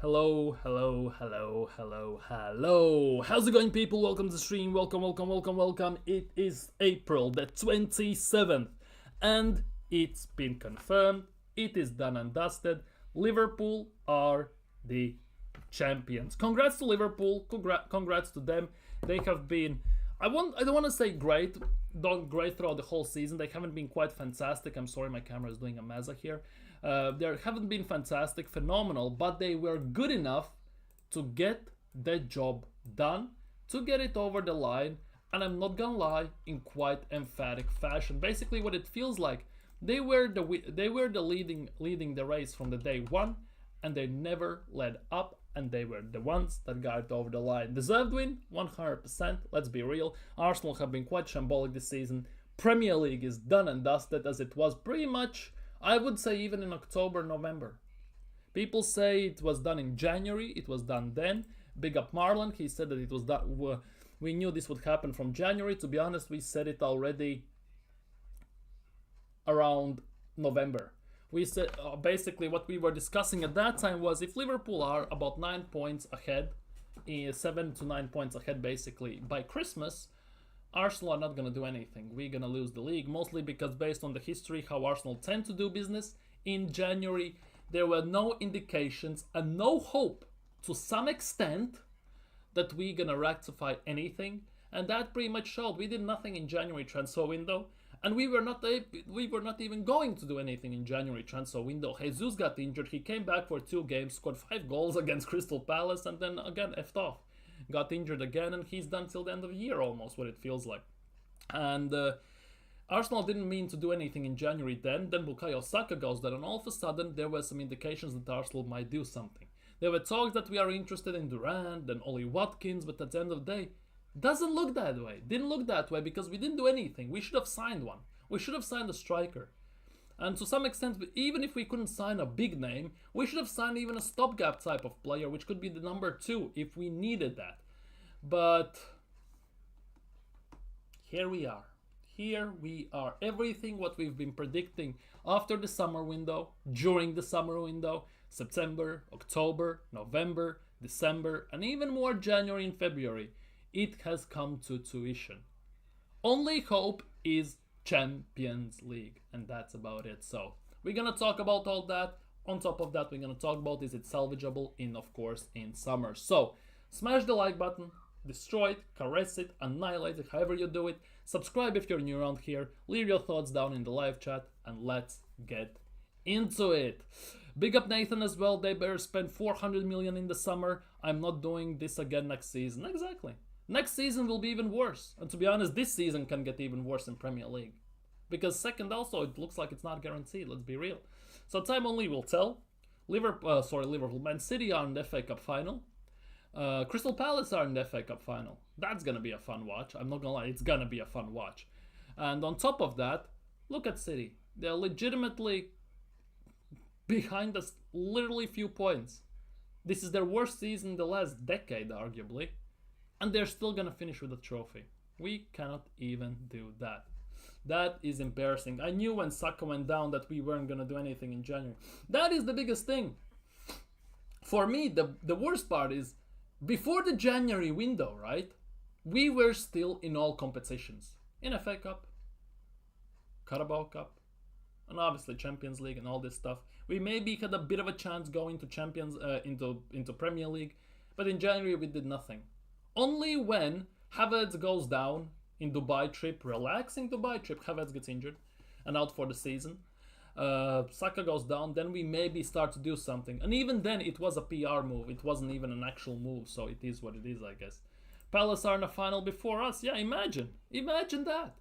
Hello. How's it going, people? Welcome to the stream. Welcome. It is April the 27th, and it's been confirmed. It is done and dusted. Liverpool are the champions. Congrats to Liverpool. Congrats to them. They have been. I don't want to say great. Done great throughout the whole season. They haven't been quite fantastic. I'm sorry, my camera is doing a mess here. They haven't been fantastic, phenomenal, but they were good enough to get the job done, to get it over the line, and I'm not gonna lie, in quite emphatic fashion. Basically, what it feels like, they were the leading the race from the day one, and they never let up, and they were the ones that got it over the line. Deserved win, 100%. Let's be real. Arsenal have been quite shambolic this season. Premier League is done and dusted, as it was pretty much, I would say, even in October, November. People say it was done in January, it was done then. Big up Marlon, he said that it was done. We knew this would happen from January. To be honest, we said it already around November. We said basically what we were discussing at that time was if Liverpool are about 9 points ahead, 7 to 9 points ahead basically by Christmas, Arsenal are not going to do anything. We're going to lose the league, mostly because based on the history how Arsenal tend to do business, in January there were no indications and no hope to some extent that we're going to rectify anything, and that pretty much showed. We did nothing in January transfer window, and we were not even going to do anything in January transfer window. Jesus got injured, he came back for 2 games, scored 5 goals against Crystal Palace, and then again effed off. Got injured again, and he's done till the end of the year almost, what it feels like. And Arsenal didn't mean to do anything in January then Bukayo Saka goes there, and all of a sudden there were some indications that Arsenal might do something. There were talks that we are interested in Durant and Ollie Watkins, but at the end of the day, doesn't look that way. Didn't look that way because we didn't do anything. We should have signed one. We should have signed a striker. And to some extent, even if we couldn't sign a big name, we should have signed even a stopgap type of player, which could be the number 2 if we needed that. But here we are. Everything what we've been predicting after the summer window, during the summer window, September, October, November, December, and even more January and February, it has come to tuition. Only hope is Champions League, and that's about it. So we're gonna talk about all that. On top of that, we're gonna talk about is it salvageable in summer. So smash the like button, destroy it, caress it, annihilate it, however you do it. Subscribe if you're new around here. Leave your thoughts down in the live chat, and let's get into it. Big up Nathan as well. They better spend 400 million in the summer. I'm not doing this again next season. Exactly. Next season will be even worse. And to be honest, this season can get even worse in Premier League. Because second also, it looks like it's not guaranteed, let's be real. So time only will tell. Liverpool, Man City are in the FA Cup final. Crystal Palace are in the FA Cup final. That's going to be a fun watch. I'm not going to lie, it's going to be a fun watch. And on top of that, look at City. They're legitimately behind us literally few points. This is their worst season in the last decade, arguably. And they're still going to finish with a trophy. We cannot even do that. That is embarrassing. I knew when Saka went down that we weren't going to do anything in January. That is the biggest thing. For me, the worst part is, before the January window, right? We were still in all competitions. In FA Cup, Carabao Cup, and obviously Champions League and all this stuff. We maybe had a bit of a chance going to into Premier League, but in January we did nothing. Only when Havertz goes down in Dubai trip, relaxing Dubai trip, Havertz gets injured and out for the season. Saka goes down, then we maybe start to do something. And even then, it was a PR move. It wasn't even an actual move, so it is what it is, I guess. Palace are in the final before us. Yeah, imagine that.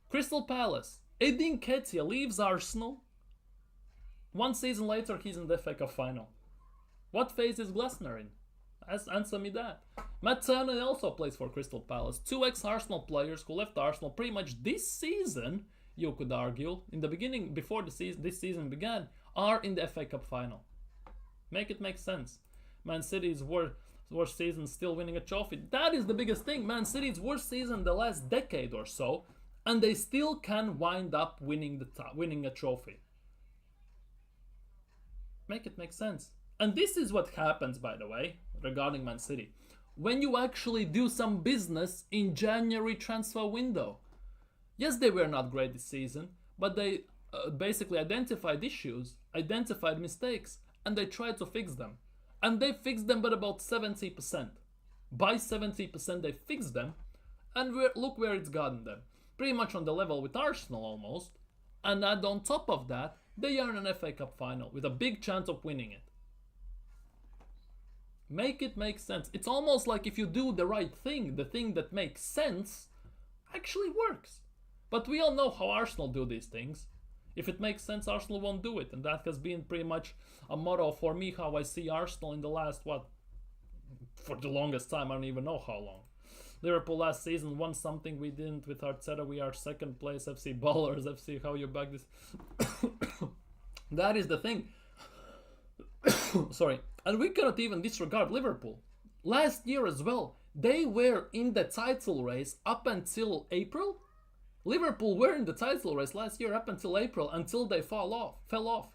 Crystal Palace. Edin Nketiah leaves Arsenal. 1 season later, he's in the FA Cup final. What phase is Glasner in? Answer me that. Matt Turner also plays for Crystal Palace. 2 ex-Arsenal players who left Arsenal pretty much this season, you could argue, in the beginning, before this season began, are in the FA Cup final. Make it make sense. Man City's worst season, still winning a trophy. That is the biggest thing. Man City's worst season the last decade or so, and they still can wind up winning a trophy. Make it make sense. And this is what happens, by the way, regarding Man City. When you actually do some business in January transfer window. Yes, they were not great this season, but they basically identified issues, identified mistakes, and they tried to fix them. And they fixed them by about 70%. By 70%, they fixed them, and look where it's gotten them. Pretty much on the level with Arsenal almost. And add on top of that, they are in an FA Cup final with a big chance of winning it. Make it make sense. It's almost like if you do the right thing, the thing that makes sense actually works. But we all know how Arsenal do these things. If it makes sense, Arsenal won't do it. And that has been pretty much a motto for me, how I see Arsenal in the last, for the longest time, I don't even know how long. Liverpool last season won something we didn't with Arteta. We are second place, FC Ballers, FC how you back this. That is the thing. Sorry. And we cannot even disregard Liverpool. Last year as well, they were in the title race up until April. Liverpool were in the title race last year up until April, until they fell off.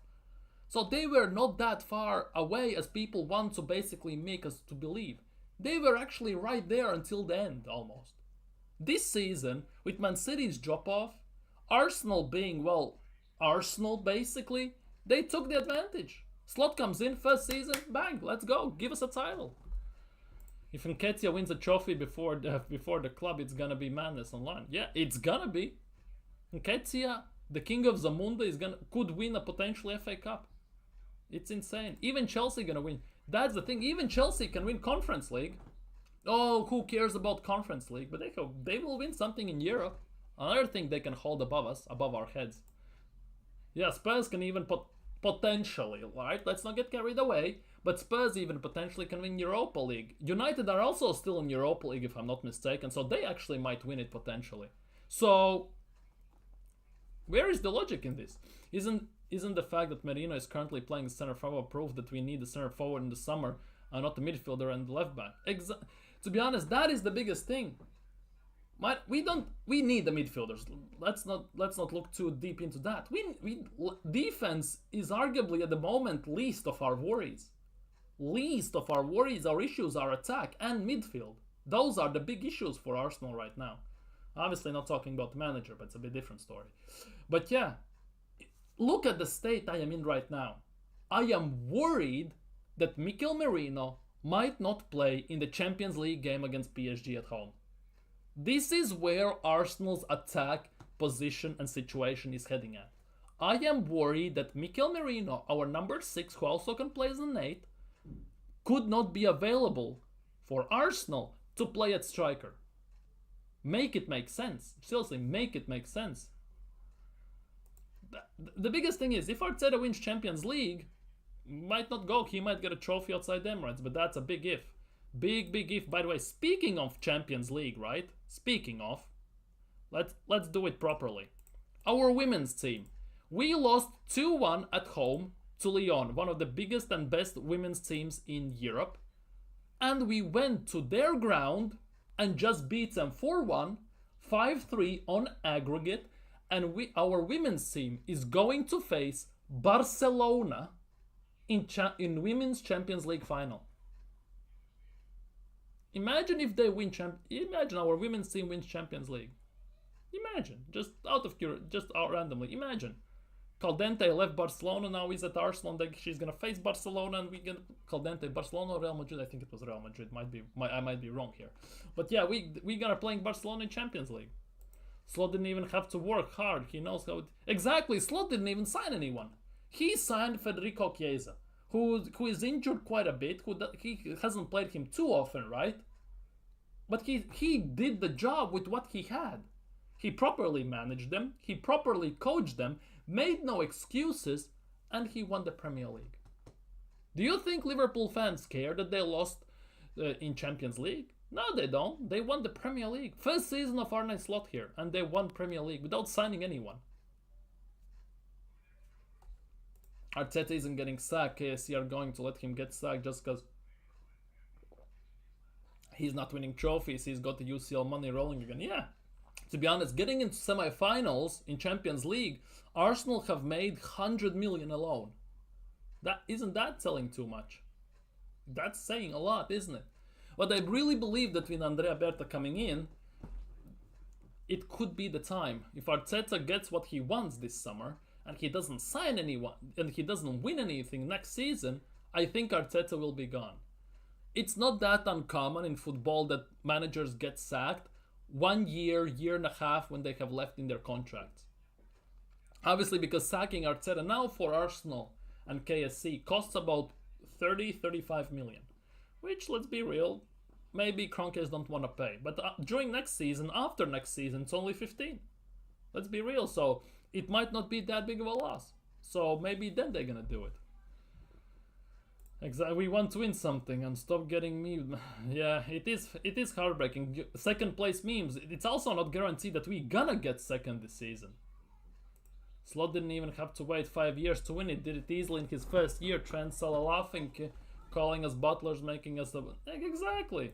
So they were not that far away as people want to basically make us to believe. They were actually right there until the end, almost. This season, with Man City's drop-off, Arsenal being, Arsenal basically, they took the advantage. Slot comes in, first season, bang, let's go, give us a title. If Nketiah wins a trophy before the club, it's gonna be madness online. Yeah, it's gonna be. Nketiah, the king of Zamunda, could win a potential FA Cup. It's insane. Even Chelsea gonna win. That's the thing. Even Chelsea can win Conference League. Oh, who cares about Conference League? But they will win something in Europe. Another thing they can hold above us, above our heads. Yeah, Spurs can even potentially, right? Let's not get carried away. But Spurs even potentially can win Europa League. United are also still in Europa League, if I'm not mistaken. So they actually might win it potentially. So where is the logic in this? Isn't the fact that Merino is currently playing center forward proof that we need a center forward in the summer and not the midfielder and the left back? To be honest, that is the biggest thing. We need the midfielders. Let's not look too deep into that. Defense is arguably at the moment least of our worries. Our issues are attack and midfield. Those are the big issues for Arsenal right now. Obviously not talking about the manager, but it's a bit different story. But yeah, look at the state I am in right now. I am worried that Mikel Merino might not play in the Champions League game against PSG at home. This is where Arsenal's attack, position and situation is heading at. I am worried that Mikel Merino, our number 6, who also can play as an 8, could not be available for Arsenal to play at striker. Make it make sense. Seriously, make it make sense. The biggest thing is, if Arteta wins Champions League, might not go. He might get a trophy outside the Emirates, but that's a big if. Big if. By the way, speaking of Champions League, right? Speaking of, let's do it properly. Our women's team. We lost 2-1 at home to Lyon, one of the biggest and best women's teams in Europe. And we went to their ground and just beat them 4-1, 5-3 on aggregate. And our women's team is going to face Barcelona in Women's Champions League final. Imagine if they win imagine our women's team wins Champions League. Imagine, just randomly. Imagine. Caldente left Barcelona, now he's at Arsenal, and she's gonna face Barcelona, and Caldente, Barcelona or Real Madrid? I think it was Real Madrid. I might be wrong here, but yeah, we gonna playing Barcelona in Champions League. Slot didn't even have to work hard. He knows how. Exactly, Slot didn't even sign anyone. He signed Federico Chiesa, who is injured quite a bit. He hasn't played him too often, right? But he did the job with what he had. He properly managed them. He properly coached them. Made no excuses, and he won the Premier League. Do you think Liverpool fans care that they lost in Champions League? No, they don't. They won the Premier League. First season of Arne Slot here, and they won Premier League without signing anyone. Arteta isn't getting sacked. KSC are going to let him get sacked just because he's not winning trophies. He's got the UCL money rolling again. Yeah. To be honest, getting into semi-finals in Champions League, Arsenal have made 100 million alone. That isn't that telling too much? That's saying a lot, isn't it? But I really believe that with Andrea Berta coming in, it could be the time. If Arteta gets what he wants this summer and he doesn't sign anyone and he doesn't win anything next season, I think Arteta will be gone. It's not that uncommon in football that managers get sacked 1 year, year and a half when they have left in their contracts. Obviously, because sacking Arteta now for Arsenal and KSC costs about 35 million, which, let's be real, maybe Kroenkes don't want to pay. But during next season, after next season, it's only 15. Let's be real. So it might not be that big of a loss. So maybe then they're going to do it. Exactly. We want to win something and stop getting memed. Yeah, it is heartbreaking. Second place memes. It's also not guaranteed that we gonna get second this season. Slot didn't even have to wait 5 years to win it. Did it easily in his first year. Trent Salah laughing, calling us butlers, making us exactly.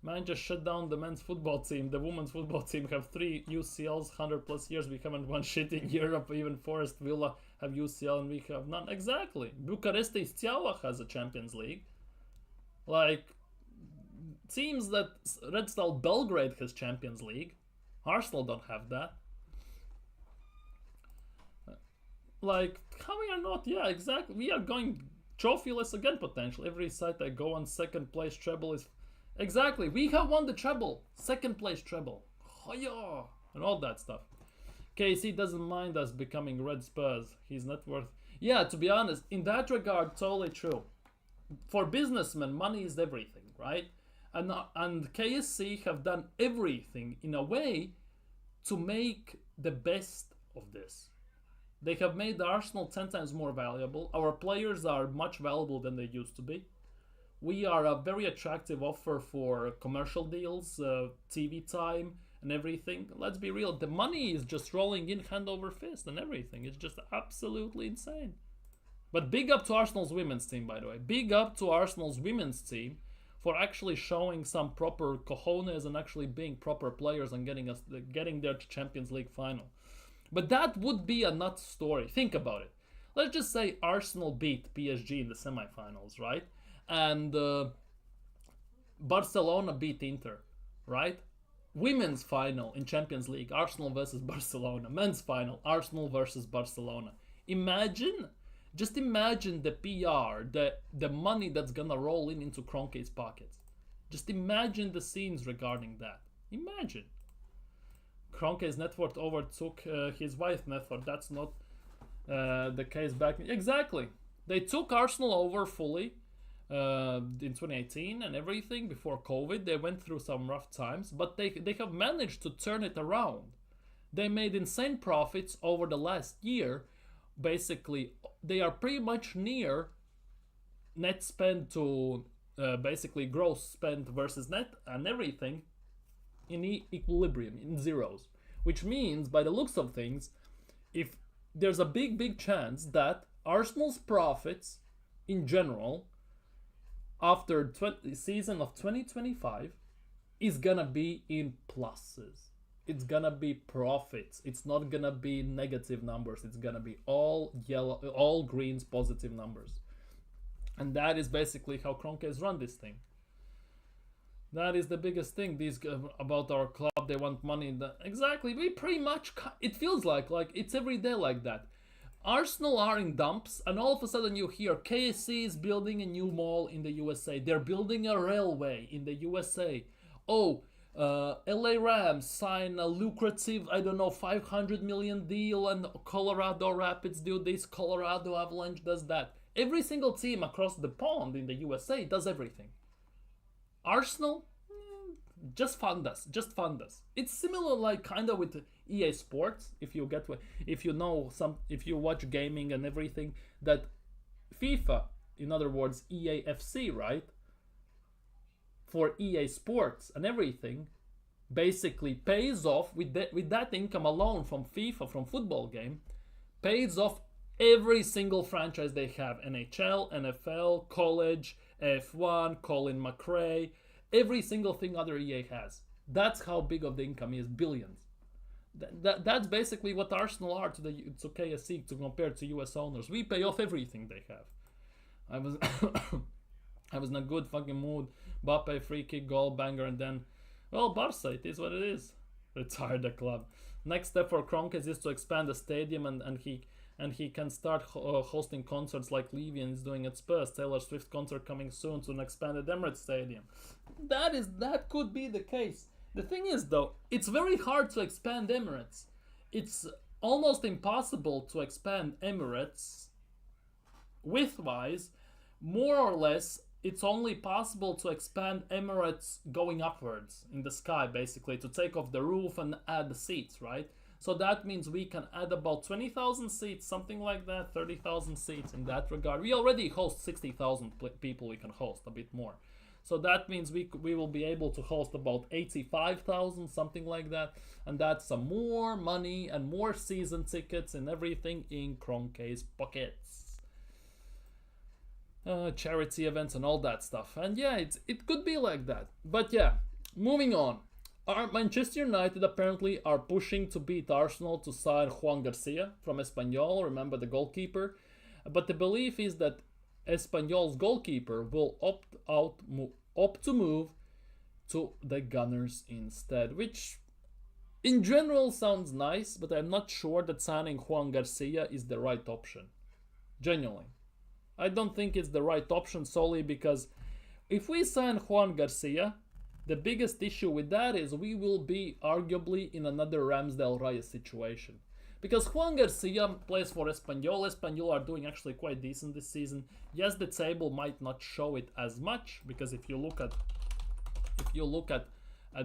Man just shut down the men's football team. The women's football team have 3 UCLs, 100 plus years. We haven't won shit in Europe. Even Forest Villa have UCL and we have none. Exactly. Bucharesti Steaua has a Champions League. Like, seems that Red Star Belgrade has Champions League. Arsenal don't have that. Like, how we are not? Yeah, exactly. We are going trophyless again potentially. Every site I go on, second place treble is... Exactly, we have won the treble. Second place treble. Oh, yeah. And all that stuff. KC doesn't mind us becoming Red Spurs. He's not worth... Yeah, to be honest, in that regard, totally true. For businessmen, money is everything, right? And KSC have done everything in a way to make the best of this. They have made the Arsenal 10 times more valuable. Our players are much valuable than they used to be. We are a very attractive offer for commercial deals, TV time, and everything. Let's be real, the money is just rolling in hand over fist and everything. It's just absolutely insane. But big up to Arsenal's women's team, by the way. Big up to Arsenal's women's team for actually showing some proper cojones and actually being proper players and getting their Champions League final. But that would be a nuts story. Think about it. Let's just say Arsenal beat PSG in the semifinals, right? And Barcelona beat Inter, right? Women's final in Champions League, Arsenal versus Barcelona. Men's final, Arsenal versus Barcelona. Just imagine the PR, the money that's gonna roll into Kroenke's pockets. Just imagine the scenes regarding that. Imagine. Kroenke's net worth overtook his wife's net worth. That's not the case back. Exactly. They took Arsenal over fully in 2018 and everything before COVID. They went through some rough times, but they have managed to turn it around. They made insane profits over the last year. Basically, they are pretty much near net spend to basically gross spend versus net and everything in equilibrium, in zeros. Which means, by the looks of things, if there's a big chance that Arsenal's profits in general after season of 2025 is gonna be in pluses. It's gonna be profits. It's not gonna be negative numbers. It's gonna be all yellow, all greens, positive numbers. And that is basically how Kroenke has run this thing. That is the biggest thing. These about our club, they want money. Exactly. We pretty much. It feels like it's every day like that. Arsenal are in dumps, and all of a sudden you hear KSC is building a new mall in the USA. They're building a railway in the USA. Oh, LA Rams sign a lucrative, 500 million deal, and Colorado Rapids do this. Colorado Avalanche does that. Every single team across the pond in the USA does everything. Arsenal, just fund us. It's similar, like kind of with EA Sports. If you watch gaming and everything, that FIFA, in other words, EA FC, right? For EA Sports and everything, basically pays off with that income alone from FIFA, from football game, pays off every single franchise they have: NHL, NFL, college, F1, Colin McRae, every single thing other EA has. That's how big of the income is, billions. That's basically what Arsenal are to KSC to compare to US owners. We pay off everything they have. I was I was in a good fucking mood. Mbappe free kick goal banger, and then, well, Barca, it is what it is. Retired the club. Next step for Kroenke is to expand the stadium, and he can start hosting concerts like Levian is doing at Spurs. Taylor Swift concert coming soon to an expanded Emirates Stadium. That could be the case. The thing is, though, it's very hard to expand Emirates. It's almost impossible to expand Emirates width-wise. More or less, it's only possible to expand Emirates going upwards in the sky, basically, to take off the roof and add the seats, right? So that means we can add about 20,000 seats, something like that, 30,000 seats in that regard. We already host 60,000 people, we can host a bit more. So that means we will be able to host about 85,000, something like that. And that's some more money and more season tickets and everything in Kroenke's pockets. Charity events and all that stuff. And yeah, it could be like that. But yeah, moving on. Manchester United apparently are pushing to beat Arsenal to sign Juan Garcia from Espanyol, remember the goalkeeper. But the belief is that Espanyol's goalkeeper will opt to move to the Gunners instead, which in general sounds nice, but I'm not sure that signing Juan Garcia is the right option. Genuinely. I don't think it's the right option solely because if we sign Juan Garcia, the biggest issue with that is we will be arguably in another Ramsdale Raya situation. Because Juan Garcia plays for Espanyol. Espanyol are doing actually quite decent this season. Yes, the table might not show it as much because if you look at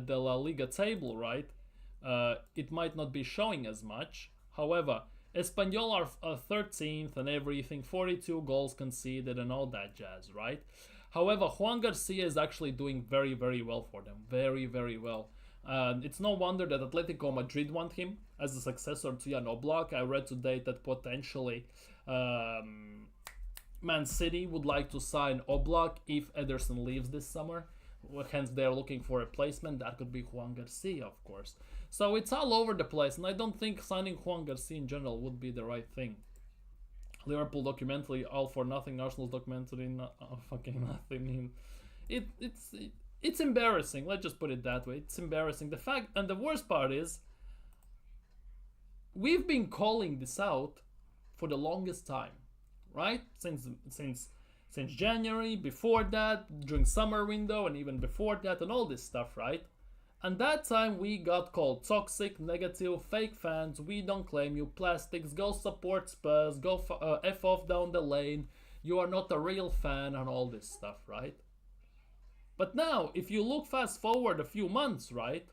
the La Liga table, right, it might not be showing as much. However, Espanyol are 13th and everything, 42 goals conceded and all that jazz, right? However, Juan Garcia is actually doing very, very well for them. Very, very well. It's no wonder that Atletico Madrid want him as a successor to Jan Oblak. I read today that potentially Man City would like to sign Oblak if Ederson leaves this summer. Hence, they're looking for a replacement. That could be Juan Garcia, of course. So it's all over the place, and I don't think signing Juan Garcia in general would be the right thing. Liverpool documentary, all for nothing. Arsenal's documentary, fucking nothing. It's embarrassing. Let's just put it that way. It's embarrassing. The fact, and the worst part is, we've been calling this out for the longest time, right? Since January, before that, during summer window, and even before that, and all this stuff, right? And that time we got called toxic, negative, fake fans. We don't claim you, plastics. Go support Spurs. Go F off down the lane. You are not a real fan, and all this stuff, right? But now, if you look fast forward a few months, right?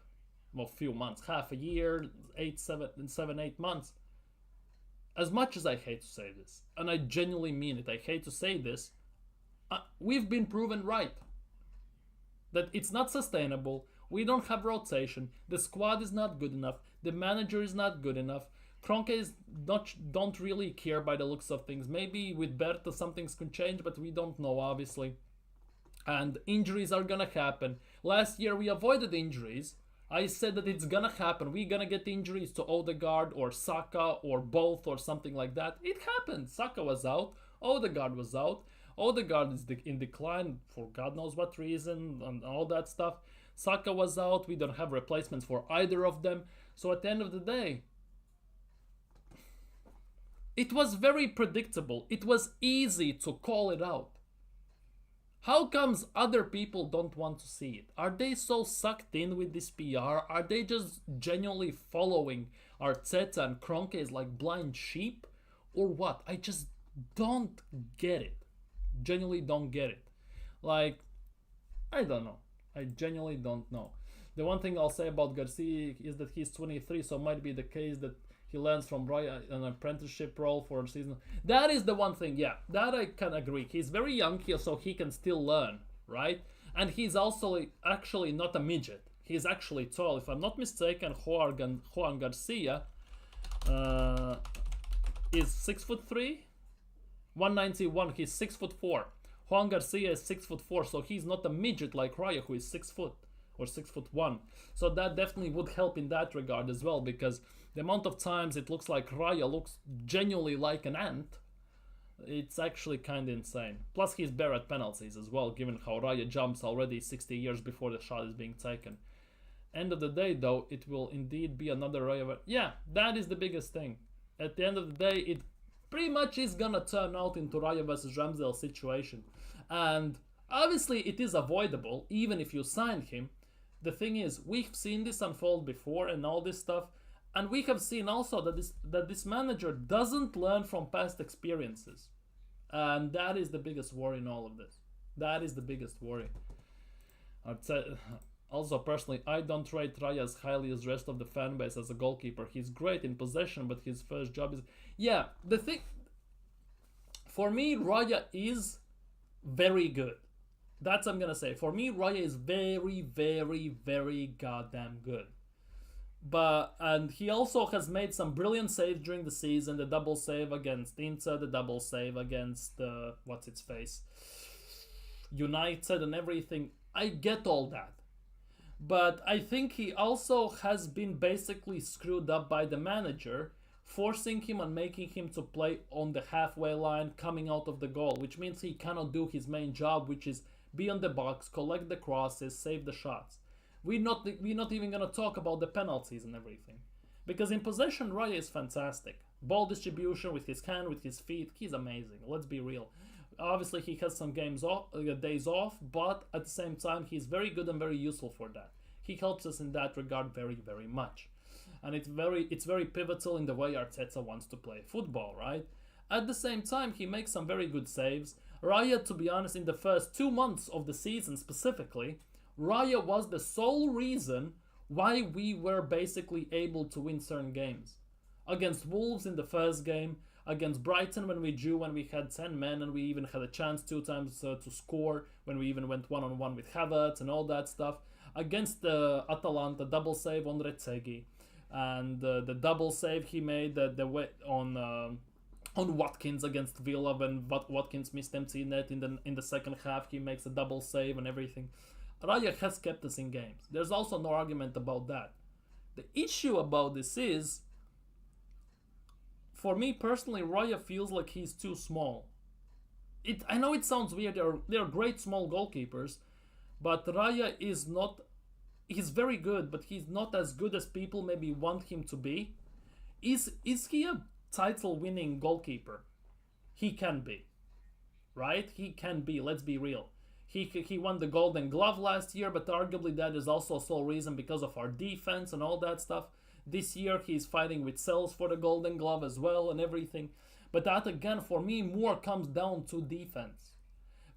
Well, few months, half a year, 8 months. As much as I hate to say this, and I genuinely mean it, I hate to say this, we've been proven right. That it's not sustainable. We don't have rotation. The squad is not good enough. The manager is not good enough. Kroenke don't really care by the looks of things. Maybe with Berta some things can change, but we don't know, obviously. And injuries are gonna happen. Last year we avoided injuries. I said that it's gonna happen. We're gonna get injuries to Odegaard or Saka or both or something like that. It happened. Saka was out. Odegaard was out. Odegaard is in decline for God knows what reason and all that stuff. Saka was out. We don't have replacements for either of them. So at the end of the day, it was very predictable. It was easy to call it out. How comes other people don't want to see it? Are they so sucked in with this PR? Are they just genuinely following Arteta and Kroenke like blind sheep? Or what? I just don't get it. Genuinely don't get it. Like, I don't know. I genuinely don't know. The one thing I'll say about Garcia is that he's 23, so it might be the case that he lands from an apprenticeship role for a season. That is the one thing, yeah, that I can agree. He's very young here, so he can still learn, right? And he's also actually not a midget. He's actually tall. If I'm not mistaken, Juan Garcia is 6'3", 191. He's 6'4". Juan Garcia is 6'4", so he's not a midget like Raya, who is 6 foot or 6'1". So that definitely would help in that regard as well, because the amount of times it looks like Raya looks genuinely like an ant, It's actually kind of insane. Plus, he's better at penalties as well, given how Raya jumps already 60 years before the shot is being taken. End of the day, though, it will indeed be another Raya. Yeah, that is the biggest thing. At the end of the day, it pretty much is gonna turn out into Raya versus Ramsdale situation. And obviously, it is avoidable, even if you sign him. The thing is, we've seen this unfold before and all this stuff. And we have seen also that this manager doesn't learn from past experiences. And that is the biggest worry in all of this. That is the biggest worry. I'd say, also, personally, I don't rate Raya as highly as the rest of the fan base as a goalkeeper. He's great in possession, but his first job is... Yeah, the thing... For me, Raya is very good. That's what I'm gonna say. For me, Raya is very, very, very goddamn good. And he also has made some brilliant saves during the season. The double save against Inter, the double save against what's its face, United, and everything. I get all that, but I think he also has been basically screwed up by the manager, forcing him and making him to play on the halfway line, coming out of the goal, which means he cannot do his main job, which is be on the box, collect the crosses, save the shots. We're not even going to talk about the penalties and everything. Because in possession, Raya is fantastic. Ball distribution with his hand, with his feet, he's amazing. Let's be real. Obviously, he has some days off, but at the same time, he's very good and very useful for that. He helps us in that regard very, very much. And it's very pivotal in the way Arteta wants to play football, right? At the same time, he makes some very good saves. Raya, to be honest, in the first 2 months of the season specifically, Raya was the sole reason why we were basically able to win certain games. Against Wolves in the first game, against Brighton when we drew, when we had 10 men and we even had a chance 2 times to score, when we even went one-on-one with Havertz and all that stuff. Against Atalanta, double save on Retegui, and the double save he made on Watkins against Villa when Watkins missed empty net in the second half. He makes a double save and everything. Raya has kept us in games. There's also no argument about that. The issue about this is, for me personally, Raya feels like he's too small. I know it sounds weird. They're great small goalkeepers, but Raya is not... He's very good, but he's not as good as people maybe want him to be. Is he a title-winning goalkeeper? He can be. Right? He can be. Let's be real. He won the Golden Glove last year, but arguably that is also a sole reason because of our defense and all that stuff. This year he's fighting with Sels for the Golden Glove as well and everything. But that again, for me, more comes down to defense.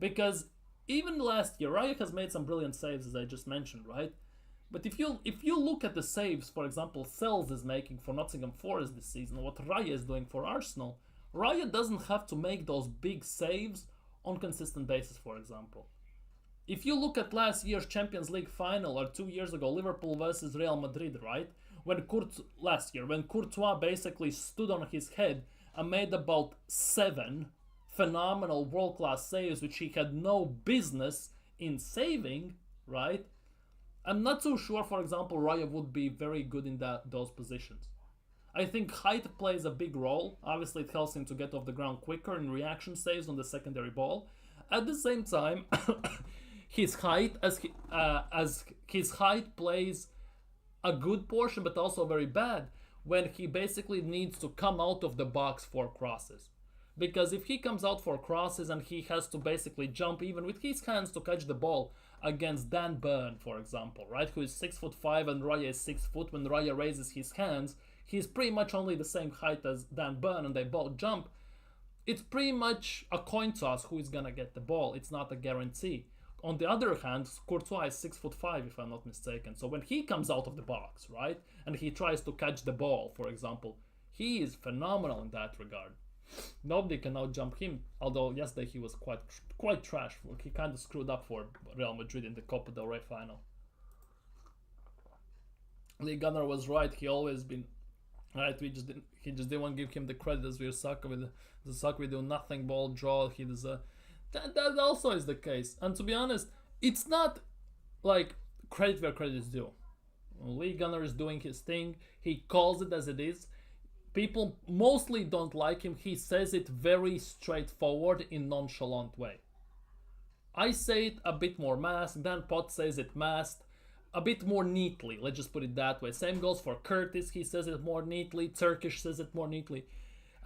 Because even last year, Raya has made some brilliant saves, as I just mentioned, right? But if you look at the saves, for example, Sels is making for Nottingham Forest this season, what Raya is doing for Arsenal, Raya doesn't have to make those big saves on consistent basis, for example. If you look at last year's Champions League final, or 2 years ago, Liverpool versus Real Madrid, right? When Courtois basically stood on his head and made about 7 phenomenal world-class saves, which he had no business in saving, right? I'm not so sure, for example, Raya would be very good in those positions. I think height plays a big role. Obviously, it helps him to get off the ground quicker in reaction saves on the secondary ball. At the same time, his height plays a good portion, but also very bad when he basically needs to come out of the box for crosses. Because if he comes out for crosses and he has to basically jump even with his hands to catch the ball against Dan Burn, for example, right, who is 6'5" and Raya is 6 foot, when Raya raises his hands, he's pretty much only the same height as Dan Burn and they both jump. It's pretty much a coin toss who is gonna get the ball. It's not a guarantee. On the other hand, Courtois is 6'5", if I'm not mistaken. So when he comes out of the box, right, and he tries to catch the ball, for example, he is phenomenal in that regard. Nobody can outjump him. Although yesterday he was quite trash. He kind of screwed up for Real Madrid in the Copa del Rey final. Lee Gunnar was right. He always been right. He just didn't want to give him the credit as we suck with the suck. We do nothing. Ball draw. He does that also is the case. And to be honest, it's not like credit where credit is due. Lee Gunnar is doing his thing. He calls it as it is. People mostly don't like him. He says it very straightforward in nonchalant way. I say it a bit more masked. Dan Pot says it masked, a bit more neatly. Let's just put it that way. Same goes for Curtis. He says it more neatly. Turkish says it more neatly.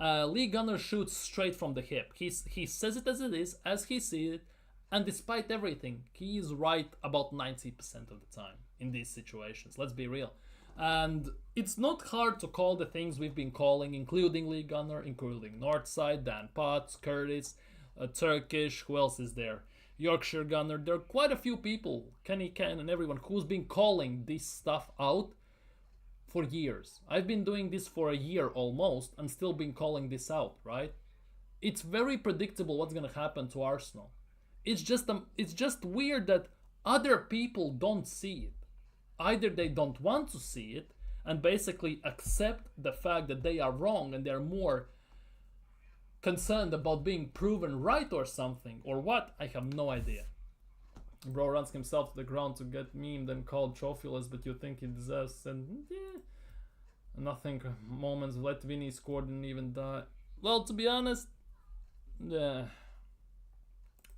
Lee Gunner shoots straight from the hip. He says it as it is, as he sees it, and despite everything, he is right about 90% of the time in these situations. Let's be real. And it's not hard to call the things we've been calling, including Lee Gunner, including Northside, Dan Potts, Curtis, Turkish, who else is there? Yorkshire Gunner. There are quite a few people, Kenny Ken and everyone, who's been calling this stuff out for years. I've been doing this for a year almost and still been calling this out, right? It's very predictable what's going to happen to Arsenal. It's just weird that other people don't see it. Either they don't want to see it and basically accept the fact that they are wrong and they're more concerned about being proven right or something, or what, I have no idea. Bro runs himself to the ground to get memed and called trophyless, but you think he deserves, and yeah, nothing. Moments let Vinny scored and even die. Well, to be honest, yeah,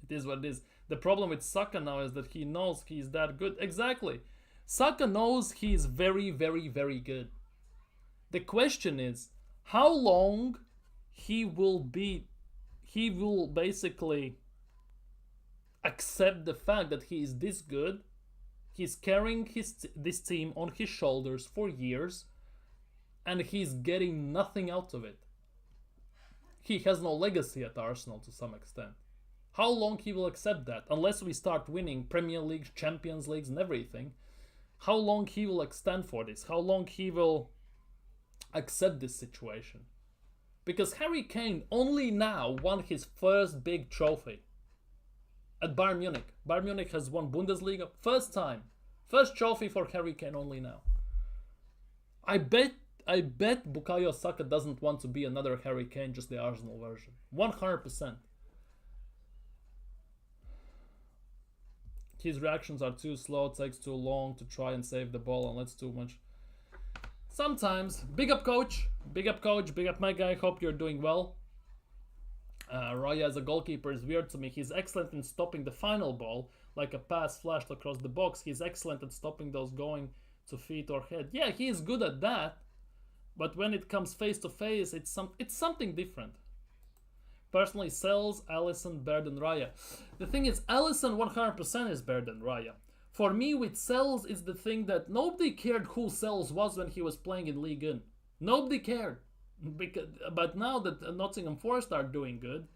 it is what it is. The problem with Saka now is that he knows he's that good. Exactly. Saka knows he's very, very, very good. The question is how long he will basically accept the fact that he is this good. He's carrying this team on his shoulders for years and he's getting nothing out of it. He has no legacy at Arsenal to some extent. How long he will accept that? Unless we start winning Premier Leagues, Champions Leagues and everything. How long he will extend for this? How long he will accept this situation? Because Harry Kane only now won his first big trophy at Bayern Munich. Bayern Munich has won Bundesliga first time. First trophy for Harry Kane only now. I bet Bukayo Saka doesn't want to be another Harry Kane, just the Arsenal version. 100%. His reactions are too slow, takes too long to try and save the ball and lets too much. Sometimes. Big up coach, big up my guy, hope you're doing well. Raya as a goalkeeper is weird to me. He's excellent in stopping the final ball, like a pass flashed across the box. He's excellent at stopping those going to feet or head. Yeah, he is good at that, but when it comes face to face, it's something different. Personally, Sells, Alisson, Baird and Raya. The thing is, Alisson 100% is Baird and Raya. For me, with Sells, it's the thing that nobody cared who Sells was when he was playing in Ligue 1. Nobody cared. But now that Nottingham Forest are doing good,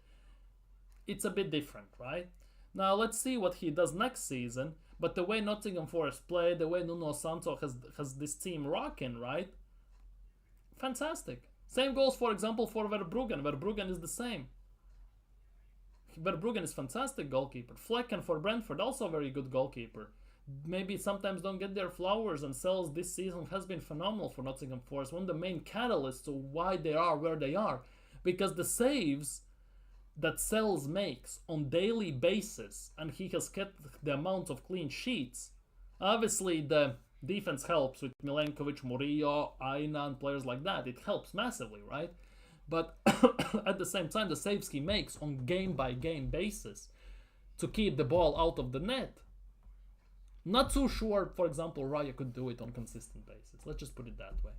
it's a bit different, right? Now, let's see what he does next season. But the way Nottingham Forest play, the way Nuno Santo has this team rocking, right? Fantastic. Same goes, for example, for Verbruggen. Verbruggen is the same. Verbruggen is fantastic goalkeeper. Flecken for Brentford, also a very good goalkeeper. Maybe sometimes don't get their flowers, and Sells this season has been phenomenal for Nottingham Forest. One of the main catalysts to why they are where they are. Because the saves that Sells makes on daily basis, and he has kept the amount of clean sheets. Obviously the defense helps with Milenkovic, Murillo, Aina and players like that. It helps massively, right? But at the same time, the saves he makes on game-by-game basis to keep the ball out of the net. Not too sure, for example, Raya could do it on consistent basis. Let's just put it that way.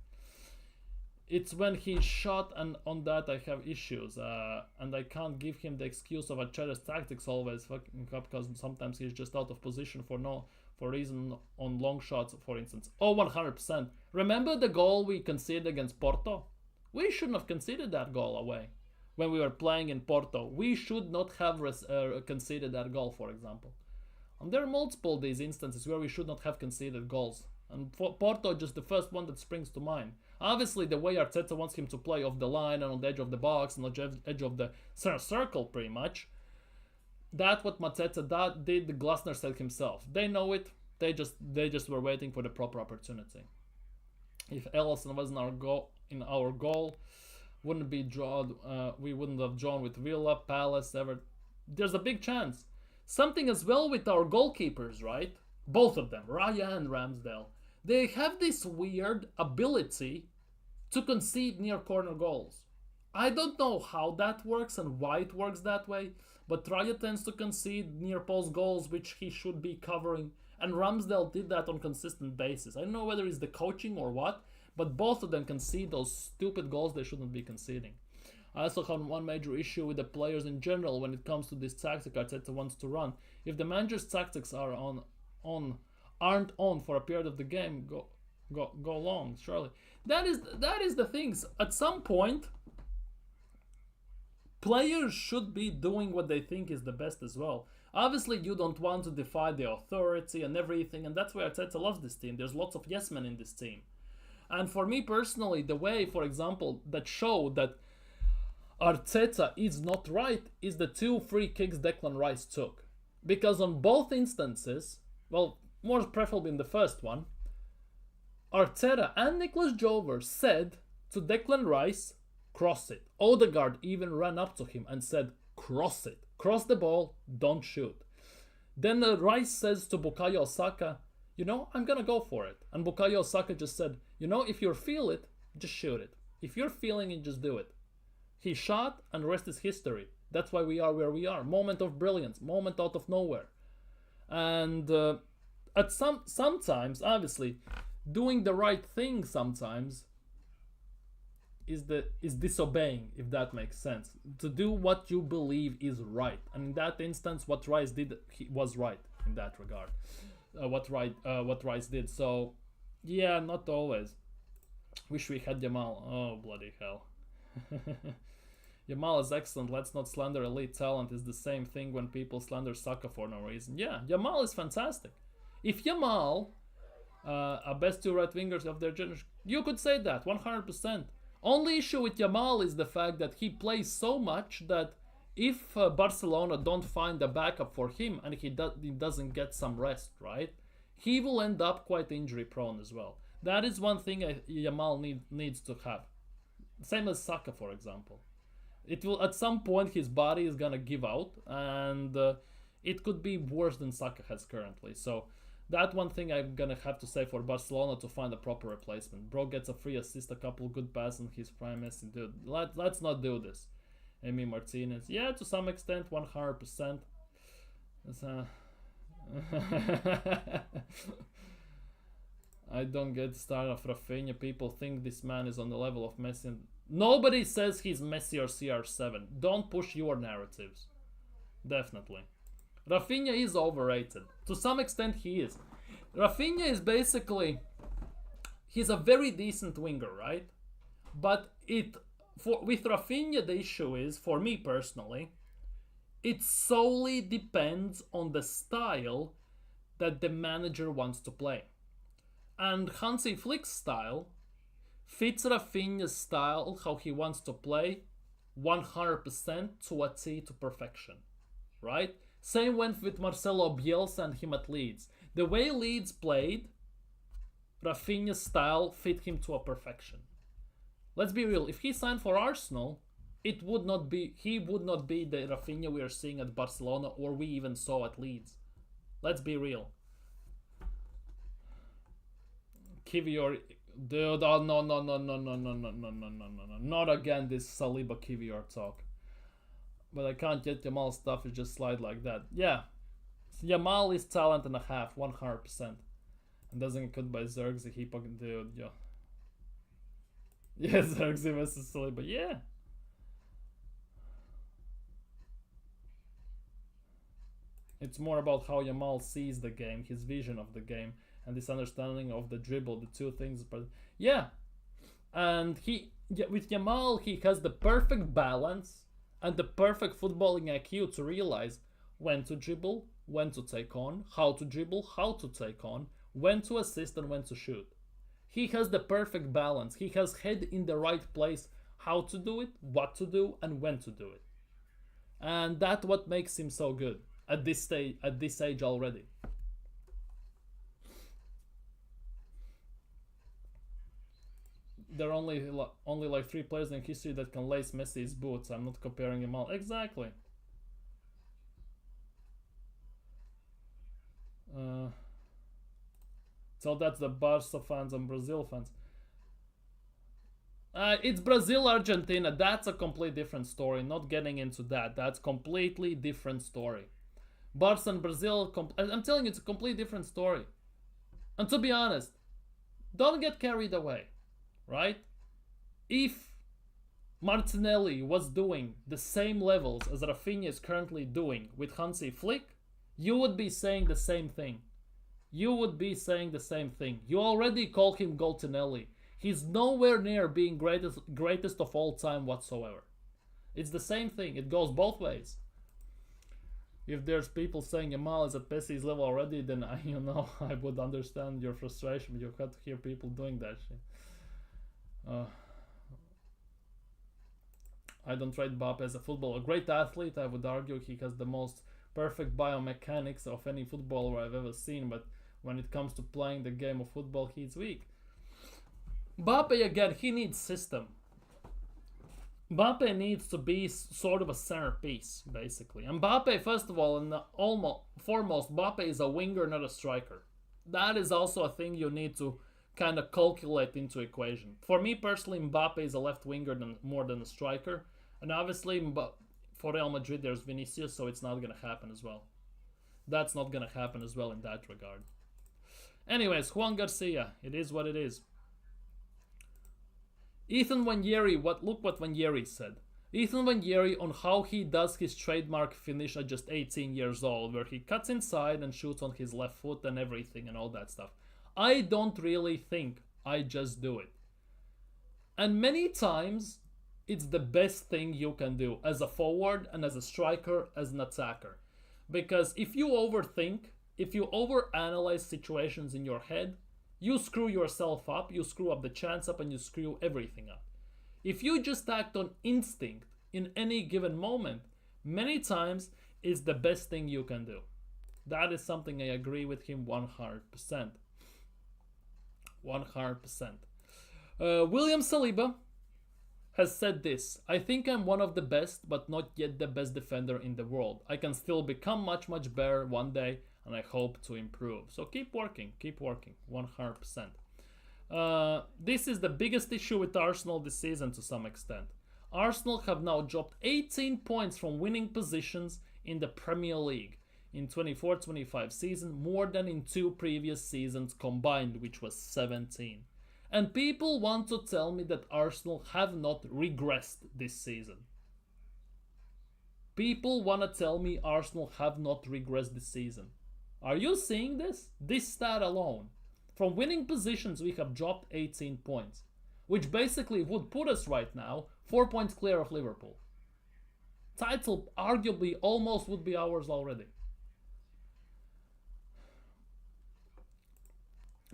It's when he's shot, and on that I have issues. And I can't give him the excuse of Achere's tactics always fucking up, because sometimes he's just out of position for reason on long shots, for instance. Oh, 100%. Remember the goal we conceded against Porto? We shouldn't have conceded that goal away when we were playing in Porto. We should not have conceded that goal, for example. And there are multiple these instances where we should not have conceded goals. And for Porto, just the first one that springs to mind. Obviously, the way Arteta wants him to play off the line and on the edge of the box and on the edge of the center circle, pretty much. That's what Mateta did. The Glasner said himself. They know it. They just were waiting for the proper opportunity. If Ellison wasn't in our goal, wouldn't be drawn. We wouldn't have drawn with Villa, Palace, ever. There's a big chance. Something as well with our goalkeepers, right? Both of them, Raya and Ramsdale. They have this weird ability to concede near corner goals. I don't know how that works and why it works that way, but Raya tends to concede near post goals which he should be covering, and Ramsdale did that on consistent basis. I don't know whether it's the coaching or what, but both of them concede those stupid goals they shouldn't be conceding. I also have one major issue with the players in general when it comes to this tactic Arteta wants to run. If the manager's tactics are aren't on for a period of the game, go long, surely. That is the things. At some point, players should be doing what they think is the best as well. Obviously, you don't want to defy the authority and everything, and that's why Arteta loves this team. There's lots of yes men in this team. And for me personally, the way, for example, that showed that Arteta is not right is the 2 free kicks Declan Rice took. Because on both instances, well, more preferably in the first one, Arteta and Nicholas Jover said to Declan Rice, cross it. Odegaard even ran up to him and said, cross it. Cross the ball, don't shoot. Then Rice says to Bukayo Saka, I'm gonna go for it. And Bukayo Saka just said, if you feel it, just shoot it. If you're feeling it, just do it. He shot, and the rest is history. That's why we are where we are. Moment of brilliance, moment out of nowhere. And at sometimes, obviously, doing the right thing sometimes is disobeying, if that makes sense. To do what you believe is right. And in that instance, what Rice did was right in that regard. What Rice did. So, yeah, not always. Wish we had Yamal. Oh, bloody hell. Yamal is excellent. Let's not slander elite talent. Is the same thing when people slander Saka for no reason. Yeah, Yamal is fantastic. If Yamal are best 2 right wingers of their generation, you could say that 100%. Only issue with Yamal is the fact that he plays so much that if Barcelona don't find a backup for him and he doesn't get some rest, right, he will end up quite injury prone as well. That is one thing Yamal needs to have. Same as Saka, for example. It will, at some point, his body is gonna give out, and it could be worse than Saka has currently. So that one thing I'm gonna have to say for Barcelona to find a proper replacement. Bro gets a free assist, a couple good passes in his prime. Dude, let's not do this. Emi Martinez, yeah, to some extent, 100%. I don't get started of Rafinha. People think this man is on the level of Messi. Nobody says he's Messi or CR7. Don't push your narratives. Definitely. Rafinha is overrated. To some extent he is. Rafinha is basically... He's a very decent winger, right? But with Rafinha the issue is, for me personally, it solely depends on the style that the manager wants to play. And Hansi Flick's style fits Rafinha's style, how he wants to play, 100% to a T, to perfection, right? Same went with Marcelo Bielsa and him at Leeds. The way Leeds played, Rafinha's style fit him to a perfection. Let's be real, if he signed for Arsenal, he would not be the Rafinha we are seeing at Barcelona or we even saw at Leeds. Let's be real. Kivior, dude, oh, no, not again this Saliba Kivior talk. But I can't get Yamal stuff, it just slide like that. Yeah, Yamal is talent and a half, 100%. And doesn't get cut by Zergzy, he fucking dude, yeah. Yeah, Zergzy versus Saliba, yeah. It's more about how Yamal sees the game, his vision of the game, and this understanding of the dribble, the two things. But yeah, and with Yamal, he has the perfect balance and the perfect footballing IQ to realize when to dribble, when to take on, how to dribble, how to take on, when to assist and when to shoot. He has the perfect balance. He has head in the right place, how to do it, what to do, and when to do it. And that's what makes him so good at this stage, at this age already. There are only like 3 players in history that can lace Messi's boots. I'm not comparing him all. Exactly. So that's the Barca fans and Brazil fans. It's Brazil, Argentina. That's a complete different story. Not getting into that. That's completely different story. Barca and Brazil. I'm telling you, it's a completely different story. And to be honest, don't get carried away, right? If Martinelli was doing the same levels as Rafinha is currently doing with Hansi Flick, you would be saying the same thing. You would be saying the same thing. You already call him Goltinelli. He's nowhere near being greatest of all time whatsoever. It's the same thing. It goes both ways. If there's people saying Yamal is at Pessi's level already, then I would understand your frustration. But you have to hear people doing that shit. I don't rate Mbappe as a footballer. A great athlete, I would argue. He has the most perfect biomechanics of any footballer I've ever seen. But when it comes to playing the game of football, he's weak. Mbappe, again, he needs system. Mbappe needs to be sort of a centerpiece, basically. And Mbappe, first of all, and foremost, Mbappe is a winger, not a striker. That is also a thing you need to kind of calculate into equation. For me personally, Mbappe is a left winger more than a striker. And obviously, for Real Madrid, there's Vinicius, so it's not going to happen as well. That's not going to happen as well in that regard. Anyways, Juan Garcia, it is what it is. Ethan Wanyeri, look what Wanyeri said. Ethan Wanyeri on how he does his trademark finish at just 18 years old, where he cuts inside and shoots on his left foot and everything and all that stuff. I don't really think, I just do it. And many times, it's the best thing you can do as a forward and as a striker, as an attacker. Because if you overthink, if you overanalyze situations in your head, you screw yourself up, you screw up the chance up, and you screw everything up. If you just act on instinct in any given moment, many times it's the best thing you can do. That is something I agree with him 100%. 100%. William Saliba has said this: I think I'm one of the best, but not yet the best defender in the world. I can still become much better one day, and I hope to improve. So keep working, 100%. This is the biggest issue with Arsenal this season to some extent. Arsenal have now dropped 18 points from winning positions in the Premier League in 24-25 season, more than in 2 previous seasons combined, which was 17. And people want to tell me that Arsenal have not regressed this season. People want to tell me Arsenal have not regressed this season. Are you seeing this? This stat alone. From winning positions, we have dropped 18 points, which basically would put us right now 4 points clear of Liverpool. Title arguably almost would be ours already.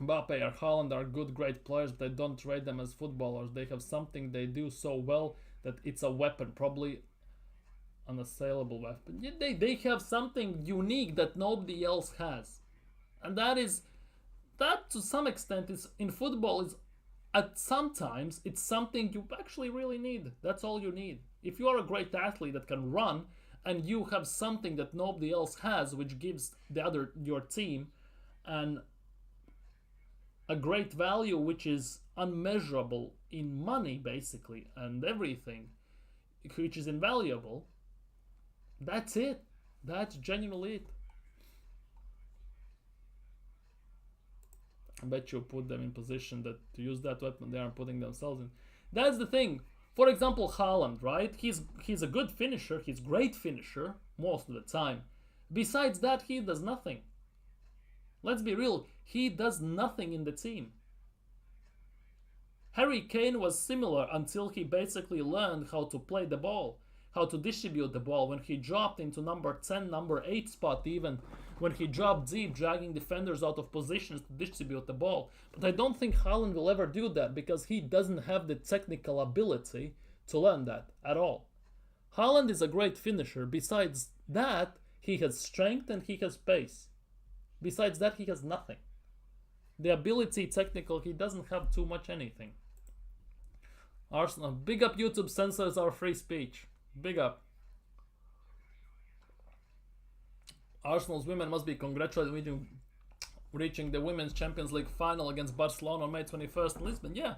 Mbappe or Haaland are good, great players, but I don't rate them as footballers. They have something they do so well that it's a weapon, probably an assailable weapon. They have something unique that nobody else has. And that to some extent is in football is sometimes it's something you actually really need. That's all you need. If you are a great athlete that can run and you have something that nobody else has, which gives your team a great value which is unmeasurable in money basically and everything, which is invaluable, that's it. That's genuinely it. I bet you put them in position that to use that weapon they are putting themselves in. That's the thing. For example, Haaland, right? He's a good finisher. He's a great finisher most of the time. Besides that, he does nothing. Let's be real. He does nothing in the team. Harry Kane was similar until he basically learned how to play the ball, how to distribute the ball. When he dropped into number 10, number 8 spot even, when he dropped deep, dragging defenders out of positions to distribute the ball. But I don't think Haaland will ever do that because he doesn't have the technical ability to learn that at all. Haaland is a great finisher. Besides that, he has strength and he has pace. Besides that, he has nothing. The ability, technical, he doesn't have too much anything. Arsenal, big up YouTube censors our free speech. Big up. Arsenal's women must be congratulated reaching the Women's Champions League final against Barcelona on May 21st in Lisbon. Yeah,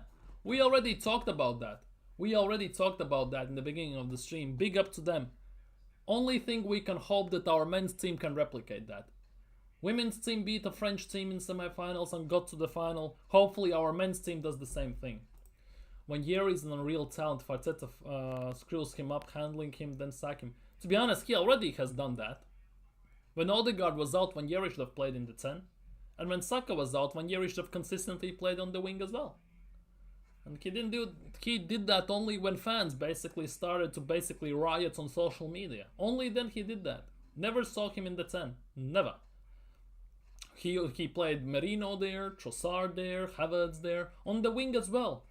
We already talked about that. We already talked about that in the beginning of the stream. Big up to them. Only thing we can hope that our men's team can replicate that. Women's team beat a French team in semifinals and got to the final. Hopefully our men's team does the same thing. When Yeri is an unreal talent, Arteta screws him up, handling him, then sack him. To be honest, he already has done that. When Odegaard was out, when Yeri should have played in the 10. And when Saka was out, when Yeri should have consistently played on the wing as well. And he did that only when fans basically started to riot on social media. Only then he did that. Never saw him in the 10. Never. He played Merino there, Trossard there, Havertz there, on the wing as well.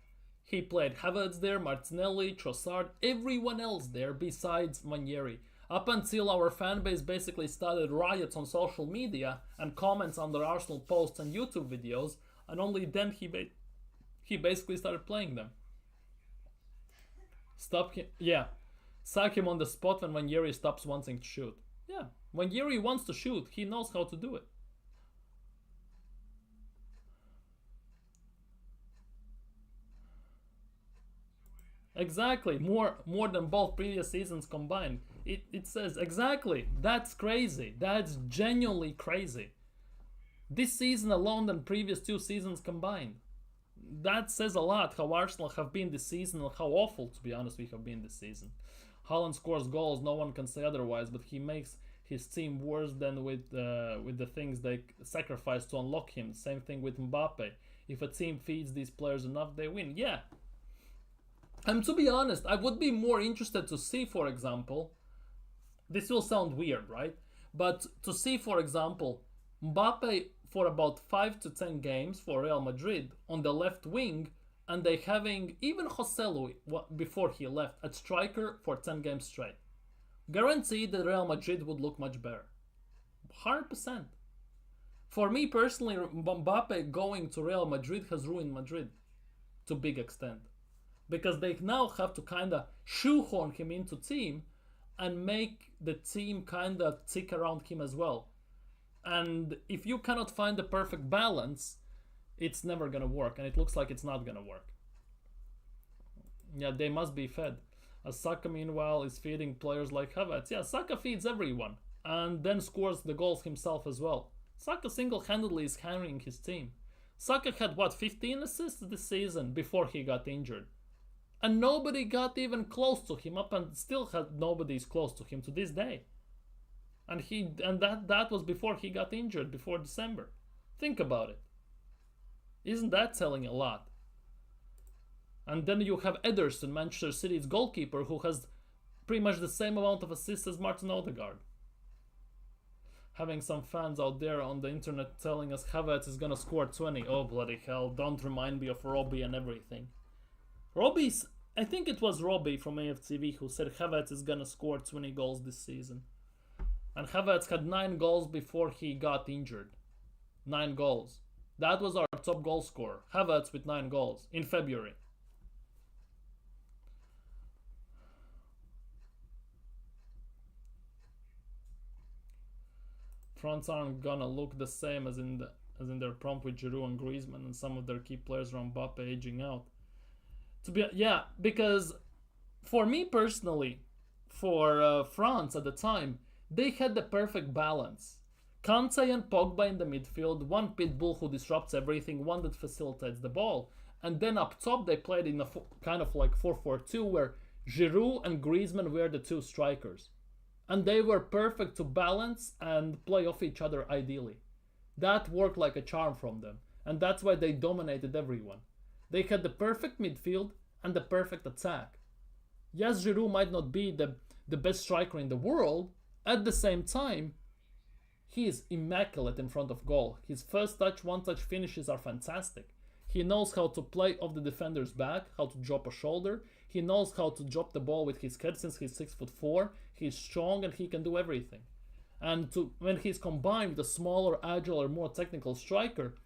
He played Havertz there, Martinelli, Trossard, everyone else there besides Manieri. Up until our fan base basically started riots on social media and comments under Arsenal posts and YouTube videos, and only then he basically started playing them. Stop him, yeah. Sack him on the spot when Manieri stops wanting to shoot. Yeah, when Yeri wants to shoot, he knows how to do it. Exactly, more than both previous seasons combined. It says exactly. That's crazy. That's genuinely crazy. This season alone than previous 2 seasons combined. That says a lot how Arsenal have been this season and how awful, to be honest, we have been this season. Haaland scores goals, no one can say otherwise, but he makes his team worse than with the things they sacrifice to unlock him. Same thing with Mbappe. If a team feeds these players enough, they win. Yeah. And to be honest, I would be more interested to see, for example, this will sound weird, right? But to see, for example, Mbappe for about 5 to 10 games for Real Madrid on the left wing, and they having even Joselu before he left at striker for 10 games straight. Guaranteed that Real Madrid would look much better. 100%. For me personally, Mbappe going to Real Madrid has ruined Madrid to a big extent. Because they now have to kind of shoehorn him into team and make the team kind of tick around him as well. And if you cannot find the perfect balance, it's never going to work. And it looks like it's not going to work. Yeah, they must be fed. As Saka, meanwhile, is feeding players like Havertz. Yeah, Saka feeds everyone. And then scores the goals himself as well. Saka single-handedly is carrying his team. Saka had, 15 assists this season before he got injured. And nobody got even close to him, up and still nobody's close to him to this day. And that was before he got injured, before December. Think about it. Isn't that telling a lot? And then you have Ederson, Manchester City's goalkeeper, who has pretty much the same amount of assists as Martin Odegaard. Having some fans out there on the internet telling us Havertz is gonna score 20. Oh bloody hell, don't remind me of Robbie and everything. I think it was Robbie from AFTV who said Havertz is gonna score 20 goals this season. And Havertz had 9 goals before he got injured. 9 goals. That was our top goal scorer. Havertz with 9 goals in February. France aren't gonna look the same as in their prompt with Giroud and Griezmann and some of their key players around Mbappe aging out. Because for me personally, for France at the time, they had the perfect balance. Kante and Pogba in the midfield, one pitbull who disrupts everything, one that facilitates the ball. And then up top they played in a kind of like 4-4-2 where Giroud and Griezmann were the 2 strikers. And they were perfect to balance and play off each other ideally. That worked like a charm from them. And that's why they dominated everyone. They had the perfect midfield and the perfect attack. Yes, Giroud might not be the best striker in the world. At the same time, he is immaculate in front of goal. His first touch, one-touch finishes are fantastic. He knows how to play off the defender's back, how to drop a shoulder. He knows how to drop the ball with his head since he's 6'4". He's strong and he can do everything. And when he's combined with a smaller, agile, or more technical striker,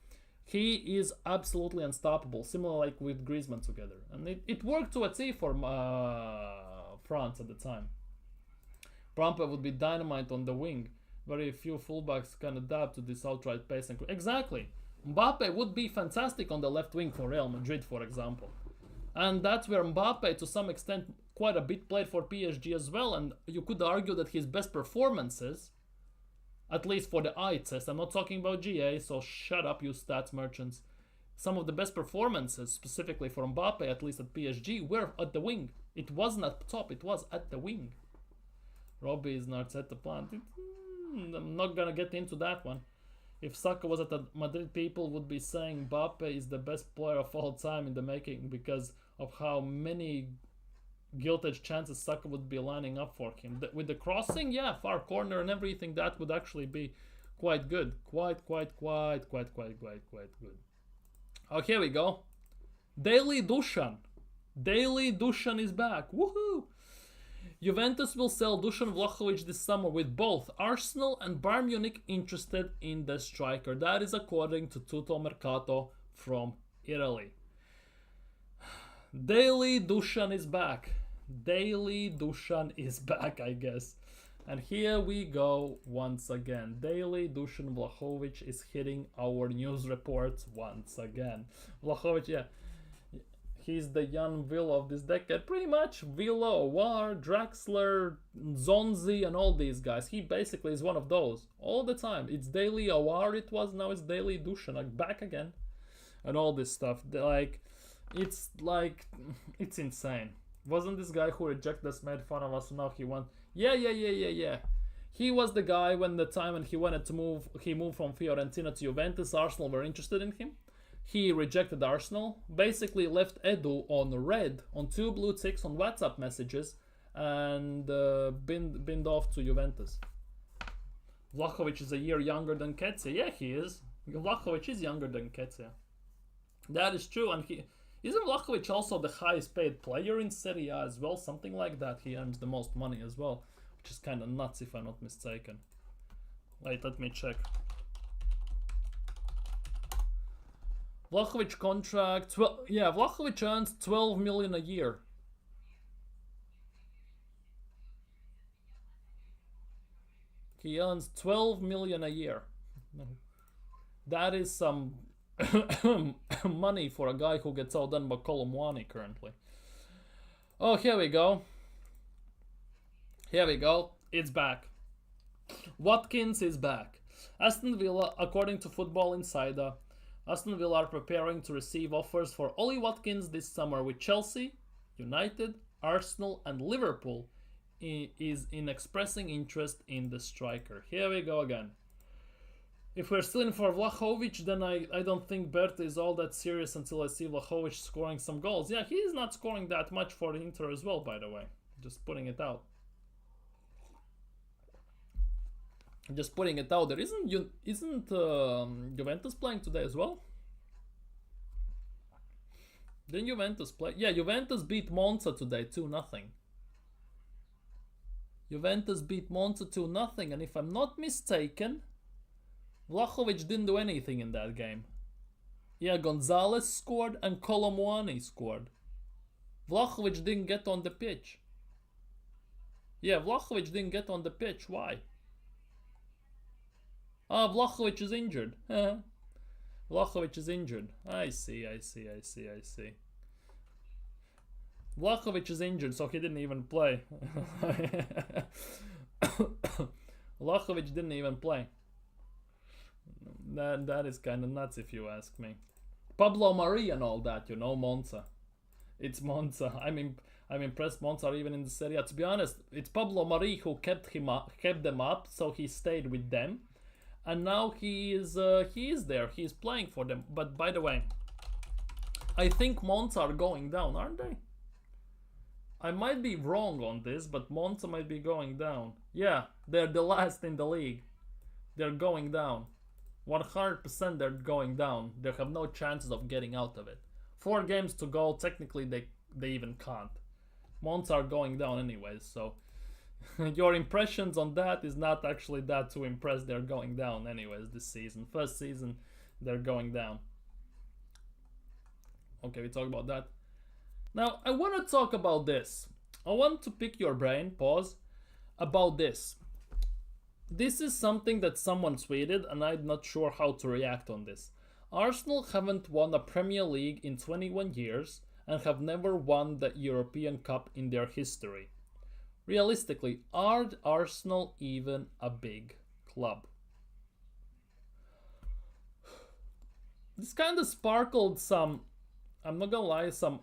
he is absolutely unstoppable, similar like with Griezmann together. And it worked to a T for France at the time. Prampa would be dynamite on the wing. Very few fullbacks can adapt to this outright pace. Exactly. Mbappe would be fantastic on the left wing for Real Madrid, for example. And that's where Mbappe, to some extent, quite a bit played for PSG as well. And you could argue that his best performances, at least for the eye test, I'm not talking about GA, so shut up, you stats merchants. Some of the best performances, specifically for Mbappe, at least at PSG, were at the wing. It wasn't at the top, it was at the wing. Robbie is not set the plan. I'm not gonna get into that one. If Saka was at Madrid, people would be saying Mbappe is the best player of all time in the making because of how many gilt-edged chances Saka would be lining up for him. With the crossing, yeah, far corner and everything, that would actually be quite good. Quite good. Oh, here we go. Daily Dusan. Daily Dusan is back. Woohoo! Juventus will sell Dusan Vlahovic this summer with both Arsenal and Bayern Munich interested in the striker. That is according to Tutto Mercato from Italy. Daily Dusan is back. Daily Dusan is back, I guess. And here we go once again. Daily Dusan Vlahovic is hitting our news reports once again. Vlahovic, yeah. He's the young Villa of this decade. Pretty much Villa, Awar, Draxler, Zonzi, and all these guys. He basically is one of those. All the time. It's daily Awar it was, now it's daily Dusan. Like, back again. And all this stuff. It's insane. Wasn't this guy who rejected us, made fun of us, and now he won? Yeah. He was the guy when he wanted to move, he moved from Fiorentina to Juventus. Arsenal were interested in him. He rejected Arsenal, basically left Edu on red, on 2 blue ticks on WhatsApp messages, and binned off to Juventus. Vlahovic is a year younger than Ketsia. Yeah, he is. Vlahovic is younger than Ketsia. That is true, and isn't Vlahovic also the highest paid player in Serie A as well? Something like that. He earns the most money as well, which is kind of nuts if I'm not mistaken. Wait, let me check. Vlahovic contract, Vlahovic earns 12 million a year. He earns 12 million a year. That is some money for a guy who gets outdone by Colomwani currently. Oh, here we go. It's back. Watkins is back. Aston Villa, according to Football Insider, Aston Villa are preparing to receive offers for Ollie Watkins this summer, with Chelsea, United, Arsenal and Liverpool is in expressing interest in the striker. Here we go again. If we're still in for Vlahovic, then I don't think Berta is all that serious until I see Vlahovic scoring some goals. Yeah, he is not scoring that much for Inter as well, by the way. Just putting it out. There isn't Juventus playing today as well? Didn't Juventus play? Yeah, Juventus beat Monza today 2-0. Juventus beat Monza 2-0, and if I'm not mistaken, Vlahovic didn't do anything in that game. Yeah, Gonzalez scored and Colomwani scored. Vlahovic didn't get on the pitch. Yeah, Vlahovic didn't get on the pitch. Why? Vlahovic is injured. Vlahovic is injured. I see. Vlahovic is injured, so he didn't even play. Vlahovic didn't even play. That is kind of nuts if you ask me. Pablo Mari and all that, you know, Monza. It's Monza. I'm impressed Monza are even in the Serie A. To be honest, it's Pablo Mari who kept them up, so he stayed with them. And now he is there. He's playing for them. But by the way, I think Monza are going down, aren't they? I might be wrong on this, but Monza might be going down. Yeah, they're the last in the league. They're going down. 100% they're going down. They have no chances of getting out of it. 4 games to go. Technically, they even can't. Monza are going down anyways, so your impressions on that is not actually that too impressed. They're going down anyways this season. First season, they're going down. Okay, we talk about that. Now, I want to talk about this. I want to pick your brain, pause, about this. This is something that someone tweeted, and I'm not sure how to react on this. Arsenal haven't won a Premier League in 21 years, and have never won the European Cup in their history. Realistically, are Arsenal even a big club? This kind of sparkled some, I'm not gonna lie, some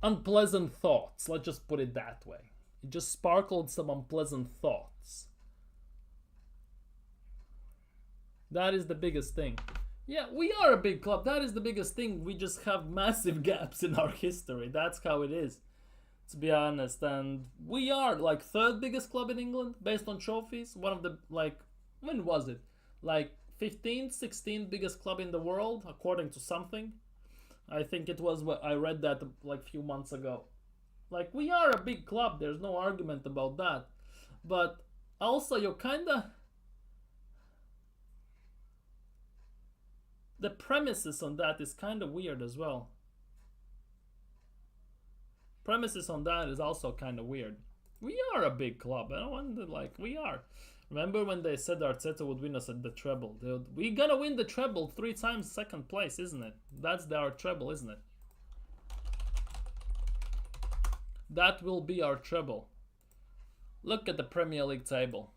unpleasant thoughts. Let's just put it that way. It just sparkled some unpleasant thoughts. That is the biggest thing. Yeah, we are a big club. That is the biggest thing. We just have massive gaps in our history. That's how it is, to be honest. And we are like third biggest club in England based on trophies. One of the, like, when was it? Like 15th, 16th biggest club in the world, according to something. I think it was, I read that like a few months ago. Like, we are a big club. There's no argument about that. But also, you're kind of... The premises on that is kind of weird as well. Premises on that is also kind of weird. We are a big club. I don't wonder, like, we are. Remember when they said Arteta would win us at the treble? We gonna win the treble 3 times second place, isn't it? That's our treble, isn't it? That will be our treble. Look at the Premier League table.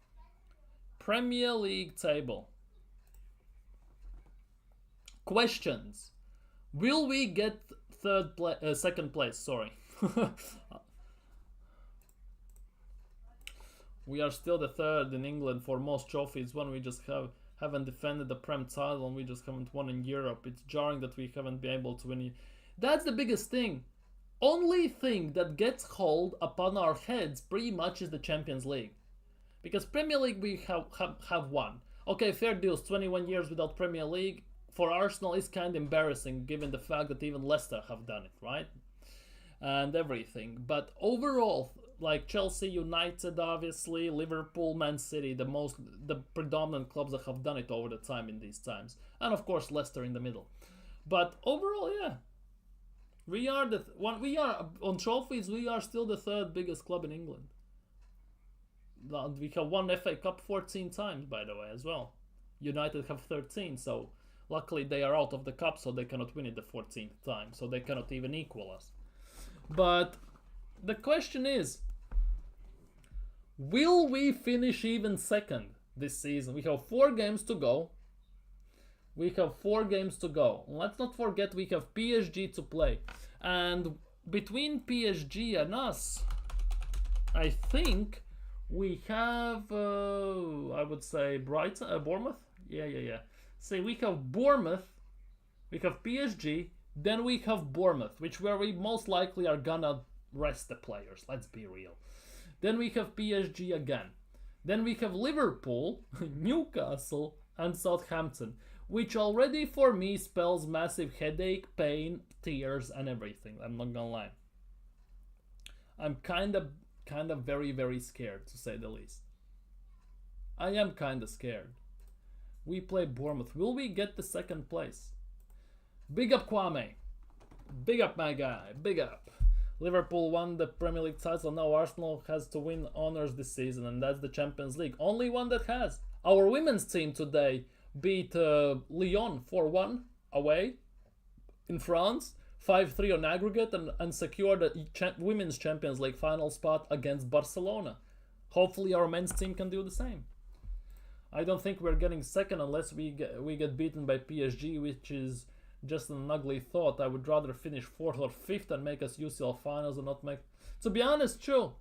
Premier League table. Questions. Will we get second place? Sorry. We are still the third in England for most trophies when we just haven't defended the Prem title and we just haven't won in Europe. It's jarring that we haven't been able to win. That's the biggest thing. Only thing that gets hauled upon our heads pretty much is the Champions League. Because Premier League we have won. Okay, fair deals, 21 years without Premier League. For Arsenal is kind of embarrassing given the fact that even Leicester have done it, right? And everything. But overall, like Chelsea, United, obviously, Liverpool, Man City, the predominant clubs that have done it over the time in these times. And of course Leicester in the middle. But overall, yeah. We are we are on trophies, we are still the third biggest club in England. We have won FA Cup 14 times, by the way, as well. United have 13, so luckily they are out of the cup, so they cannot win it the 14th time, so they cannot even equal us. But the question is, will we finish even second this season? We have 4 games to go. Let's not forget we have PSG to play. And between PSG and us, I think we have, I would say, Bournemouth? Yeah. See, we have Bournemouth, we have PSG, then we have Bournemouth, where we most likely are gonna rest the players, let's be real. Then we have PSG again. Then we have Liverpool, Newcastle, and Southampton, which already for me spells massive headache, pain, tears, and everything. I'm not gonna lie. I'm kind of very, very scared, to say the least. I am kind of scared. We play Bournemouth. Will we get the second place? Big up Kwame. Big up my guy. Big up. Liverpool won the Premier League title. Now Arsenal has to win honours this season, and that's the Champions League. Only one that has. Our women's team today beat Lyon 4-1 away in France, 5-3 on aggregate, and secured the Women's Champions League final spot against Barcelona. Hopefully our men's team can do the same. I don't think we're getting second unless we get beaten by PSG, which is just an ugly thought. I would rather finish 4th or 5th and make us UCL finals and not make... To be honest, true.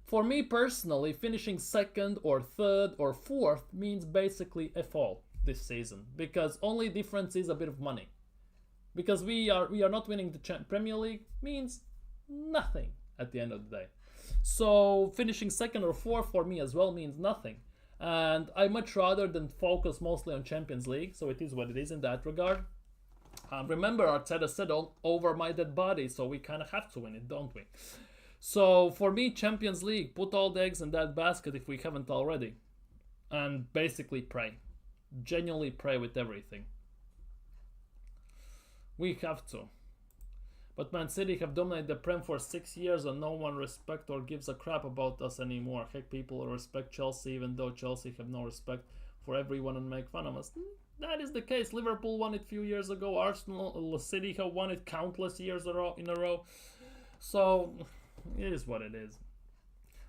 For me personally, finishing 2nd or 3rd or 4th means basically a fall this season, because only difference is a bit of money. Because we are not winning the Premier League means nothing at the end of the day. So finishing 2nd or 4th for me as well means nothing. And I much rather than focus mostly on Champions League, so it is what it is in that regard. Remember, Arteta said over my dead body, so we kind of have to win it, don't we? So for me, Champions League, put all the eggs in that basket if we haven't already. And basically pray. Genuinely pray with everything. We have to. But Man City have dominated the Prem for 6 years and no one respects or gives a crap about us anymore. Heck, people respect Chelsea even though Chelsea have no respect for everyone and make fun of us. That is the case. Liverpool won it a few years ago. Arsenal, City have won it countless years in a row. So it is what it is.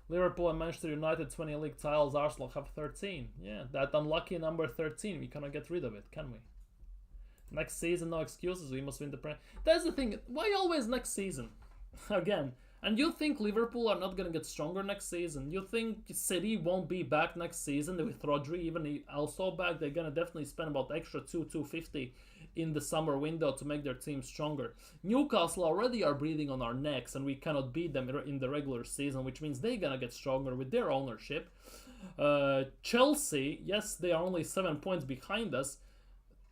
Liverpool and Manchester United 20 league titles. Arsenal have 13. Yeah, that unlucky number 13. We cannot get rid of it, can we? Next season, no excuses. We must win the Premier. That's the thing. Why always next season? Again. And you think Liverpool are not going to get stronger next season? You think City won't be back next season with Rodri even also back? They're going to definitely spend about extra 250 in the summer window to make their team stronger. Newcastle already are breathing on our necks and we cannot beat them in the regular season, which means they're going to get stronger with their ownership. Chelsea, yes, they are only 7 points behind us.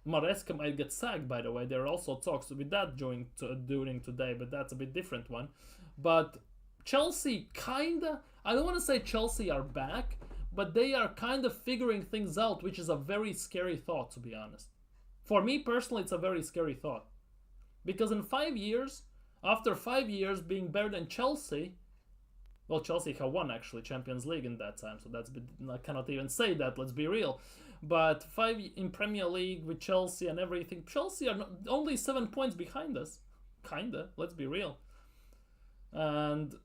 Maresca might get sacked, by the way. There are also talks with that during today, but that's a bit different one. But Chelsea kinda, I don't want to say Chelsea are back, but they are kind of figuring things out, which is a very scary thought, to be honest. For me personally, it's a very scary thought. Because in 5 years, after 5 years being better than Chelsea, well, Chelsea have won actually Champions League in that time, so I cannot even say that, let's be real. But 5 in Premier League with Chelsea and everything, Chelsea are only 7 points behind us. Kinda, let's be real. And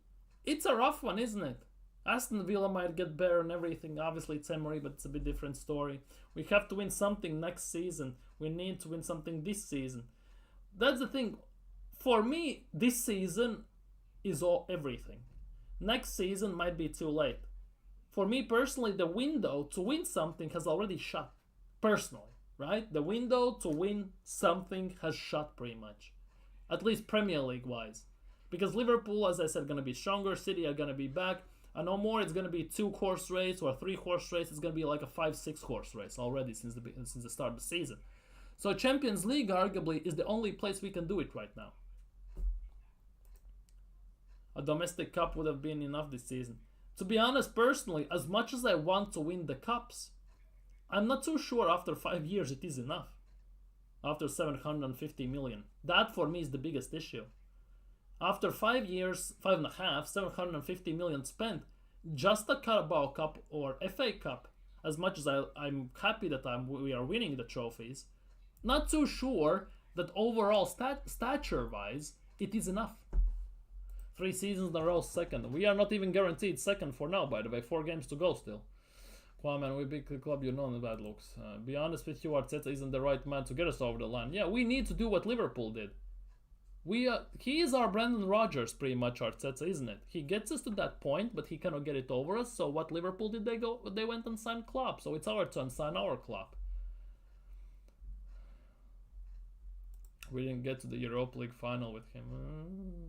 it's a rough one, isn't it? Aston Villa might get better and everything. Obviously, it's Emery, but it's a bit different story. We have to win something next season. We need to win something this season. That's the thing. For me, this season is everything. Next season might be too late. For me personally, the window to win something has already shut. Personally, right? The window to win something has shut pretty much. At least Premier League wise. Because Liverpool, as I said, going to be stronger. City are going to be back. And no more it's going to be 2-horse race or 3-horse race. It's going to be like a 5-6-horse race already since the start of the season. So Champions League arguably is the only place we can do it right now. A domestic cup would have been enough this season. To be honest, personally, as much as I want to win the cups, I'm not too sure after 5 years it is enough. After 750 million. That for me is the biggest issue. After 5 years, 5.5, 750 million spent, just a Carabao Cup or FA Cup, as much as I'm happy that we are winning the trophies, not too sure that overall stature-wise, it is enough. 3 seasons in a row second. We are not even guaranteed second for now, by the way. 4 games to go still. Kwame, we big club, you know the bad looks. Be honest with you, Arteta isn't the right man to get us over the line. Yeah, we need to do what Liverpool did. He is our Brendan Rodgers, pretty much, Arteta, isn't it? He gets us to that point, but he cannot get it over us. So what Liverpool did? They went and signed Klopp. So it's our turn to sign our Klopp. We didn't get to the Europa League final with him.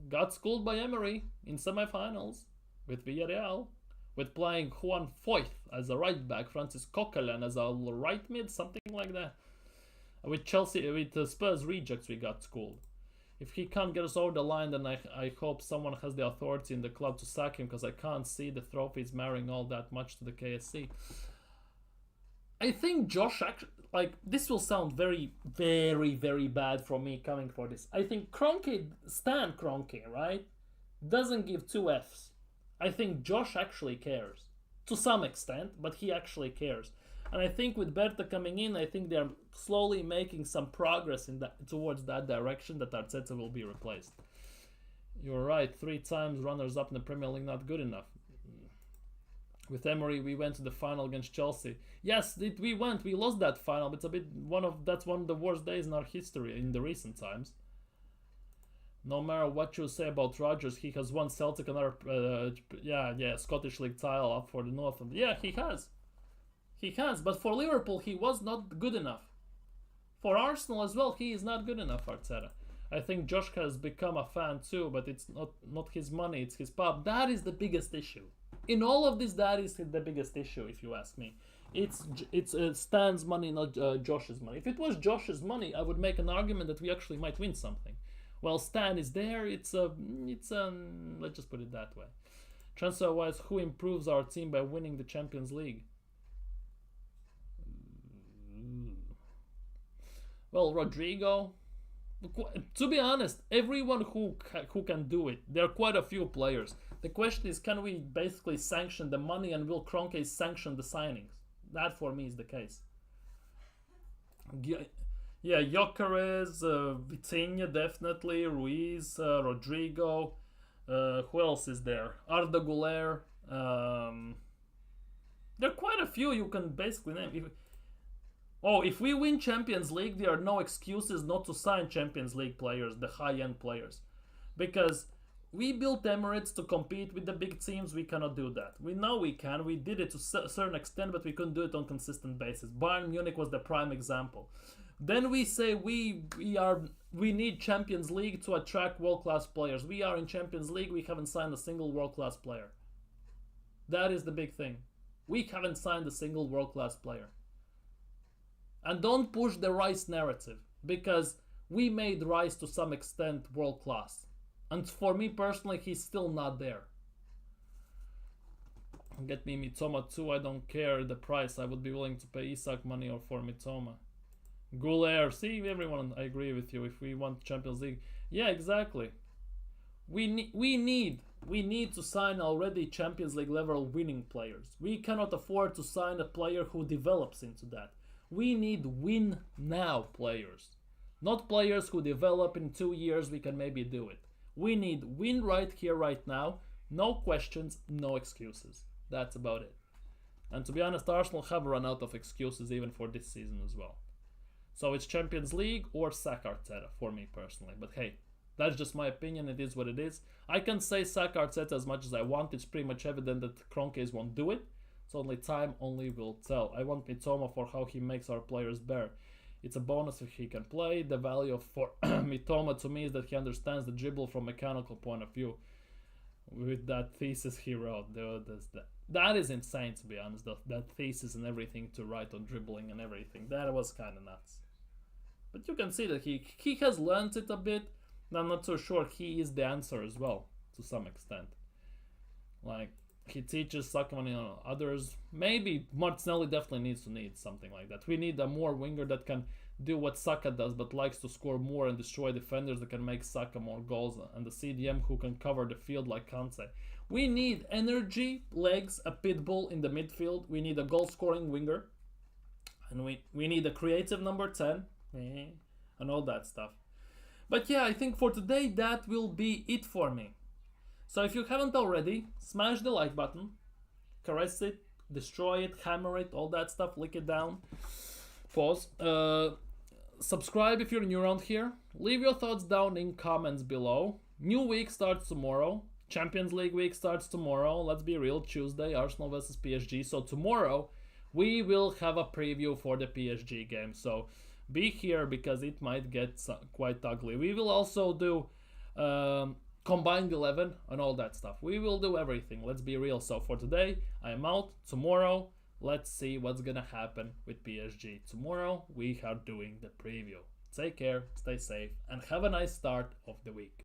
Got schooled by Emery in semi-finals with Villarreal, with playing Juan Foyth as a right back, Francis Coquelin as a right mid, something like that. With Chelsea, with Spurs rejects, we got schooled. If he can't get us over the line, then I hope someone has the authority in the club to sack him, because I can't see the trophies marrying all that much to the KSC. I think Josh actually, this will sound very, very, very bad from me coming for this. I think Stan Kroenke, right, doesn't give 2 Fs. I think Josh actually cares. To some extent, but he actually cares. And I think with Berta coming in, I think they're slowly making some progress towards that direction, that Arteta will be replaced. You're right, 3 times runners-up in the Premier League, not good enough. With Emery, we went to the final against Chelsea. Yes, we went. We lost that final, but it's that's one of the worst days in our history in the recent times. No matter what you say about Rodgers, he has won Celtic another Scottish League title up for the North. Yeah, he has. He has, but for Liverpool, he was not good enough. For Arsenal as well, he is not good enough, Arteta. I think Josh has become a fan too, but it's not his money, it's his pub. That is the biggest issue. In all of this, that is the biggest issue, if you ask me. It's Stan's money, not Josh's money. If it was Josh's money, I would make an argument that we actually might win something. Well, Stan is there. Let's just put it that way. Transfer-wise, who improves our team by winning the Champions League? Well, Rodrigo. To be honest, everyone who can do it. There are quite a few players. The question is, can we basically sanction the money, and will Kroenke sanction the signings? That for me is the case. Yeah, Gyökeres, Vitinha definitely, Ruiz, Rodrigo. Who else is there? Arda Güler. There are quite a few you can basically name. If we win Champions League, there are no excuses not to sign Champions League players, the high-end players, because we built Emirates to compete with the big teams. We cannot do that. We know we can. We did it to a certain extent, but we couldn't do it on consistent basis. Bayern Munich was the prime example. Then we say we need Champions League to attract world-class players. We are in Champions League. We haven't signed a single world-class player. That is the big thing. We haven't signed a single world-class player. And don't push the Rice narrative, because we made Rice to some extent world-class. And for me personally, he's still not there. Get me Mitoma too, I don't care the price. I would be willing to pay Isak money or for Mitoma. Güler, see everyone, I agree with you. If we want Champions League, yeah, exactly. We need to sign already Champions League level winning players. We cannot afford to sign a player who develops into that. We need win now players, not players who develop in 2 years. We can maybe do it. We need win right here, right now. No questions, no excuses. That's about it. And to be honest, Arsenal have run out of excuses even for this season as well. So it's Champions League or sack Arteta for me personally. But hey, that's just my opinion. It is what it is. I can say sack Arteta as much as I want. It's pretty much evident that Kroenkes won't do it. So only time will tell. I want Mitoma for how he makes our players better. It's a bonus if he can play. The value for Mitoma to me is that he understands the dribble from a mechanical point of view. With that thesis he wrote, that is insane, to be honest. That thesis and everything to write on dribbling and everything, that was kind of nuts. But you can see that he has learned it a bit. And I'm not so sure he is the answer as well, to some extent. Like, he teaches Sakaman on others. Maybe Martinelli definitely needs to need something like that. We need a more winger that can do what Saka does, but likes to score more and destroy defenders that can make Saka more goals, and the CDM who can cover the field like Kante. We need energy, legs, a pit bull in the midfield. We need a goal-scoring winger, and we need a creative number 10, and all that stuff. But yeah, I think for today that will be it for me. So if you haven't already, smash the like button, caress it, destroy it, hammer it, all that stuff, lick it down, pause. Subscribe if you're new around here. Leave your thoughts down in comments below. New week starts tomorrow. Champions League week starts tomorrow. Let's be real, Tuesday, Arsenal versus PSG. So tomorrow we will have a preview for the PSG game. So be here because it might get quite ugly. We will also do combined 11 and all that stuff. We will do everything. Let's be real. So for today, I am out. Tomorrow, let's see what's gonna happen with PSG. Tomorrow, we are doing the preview. Take care, stay safe, and have a nice start of the week.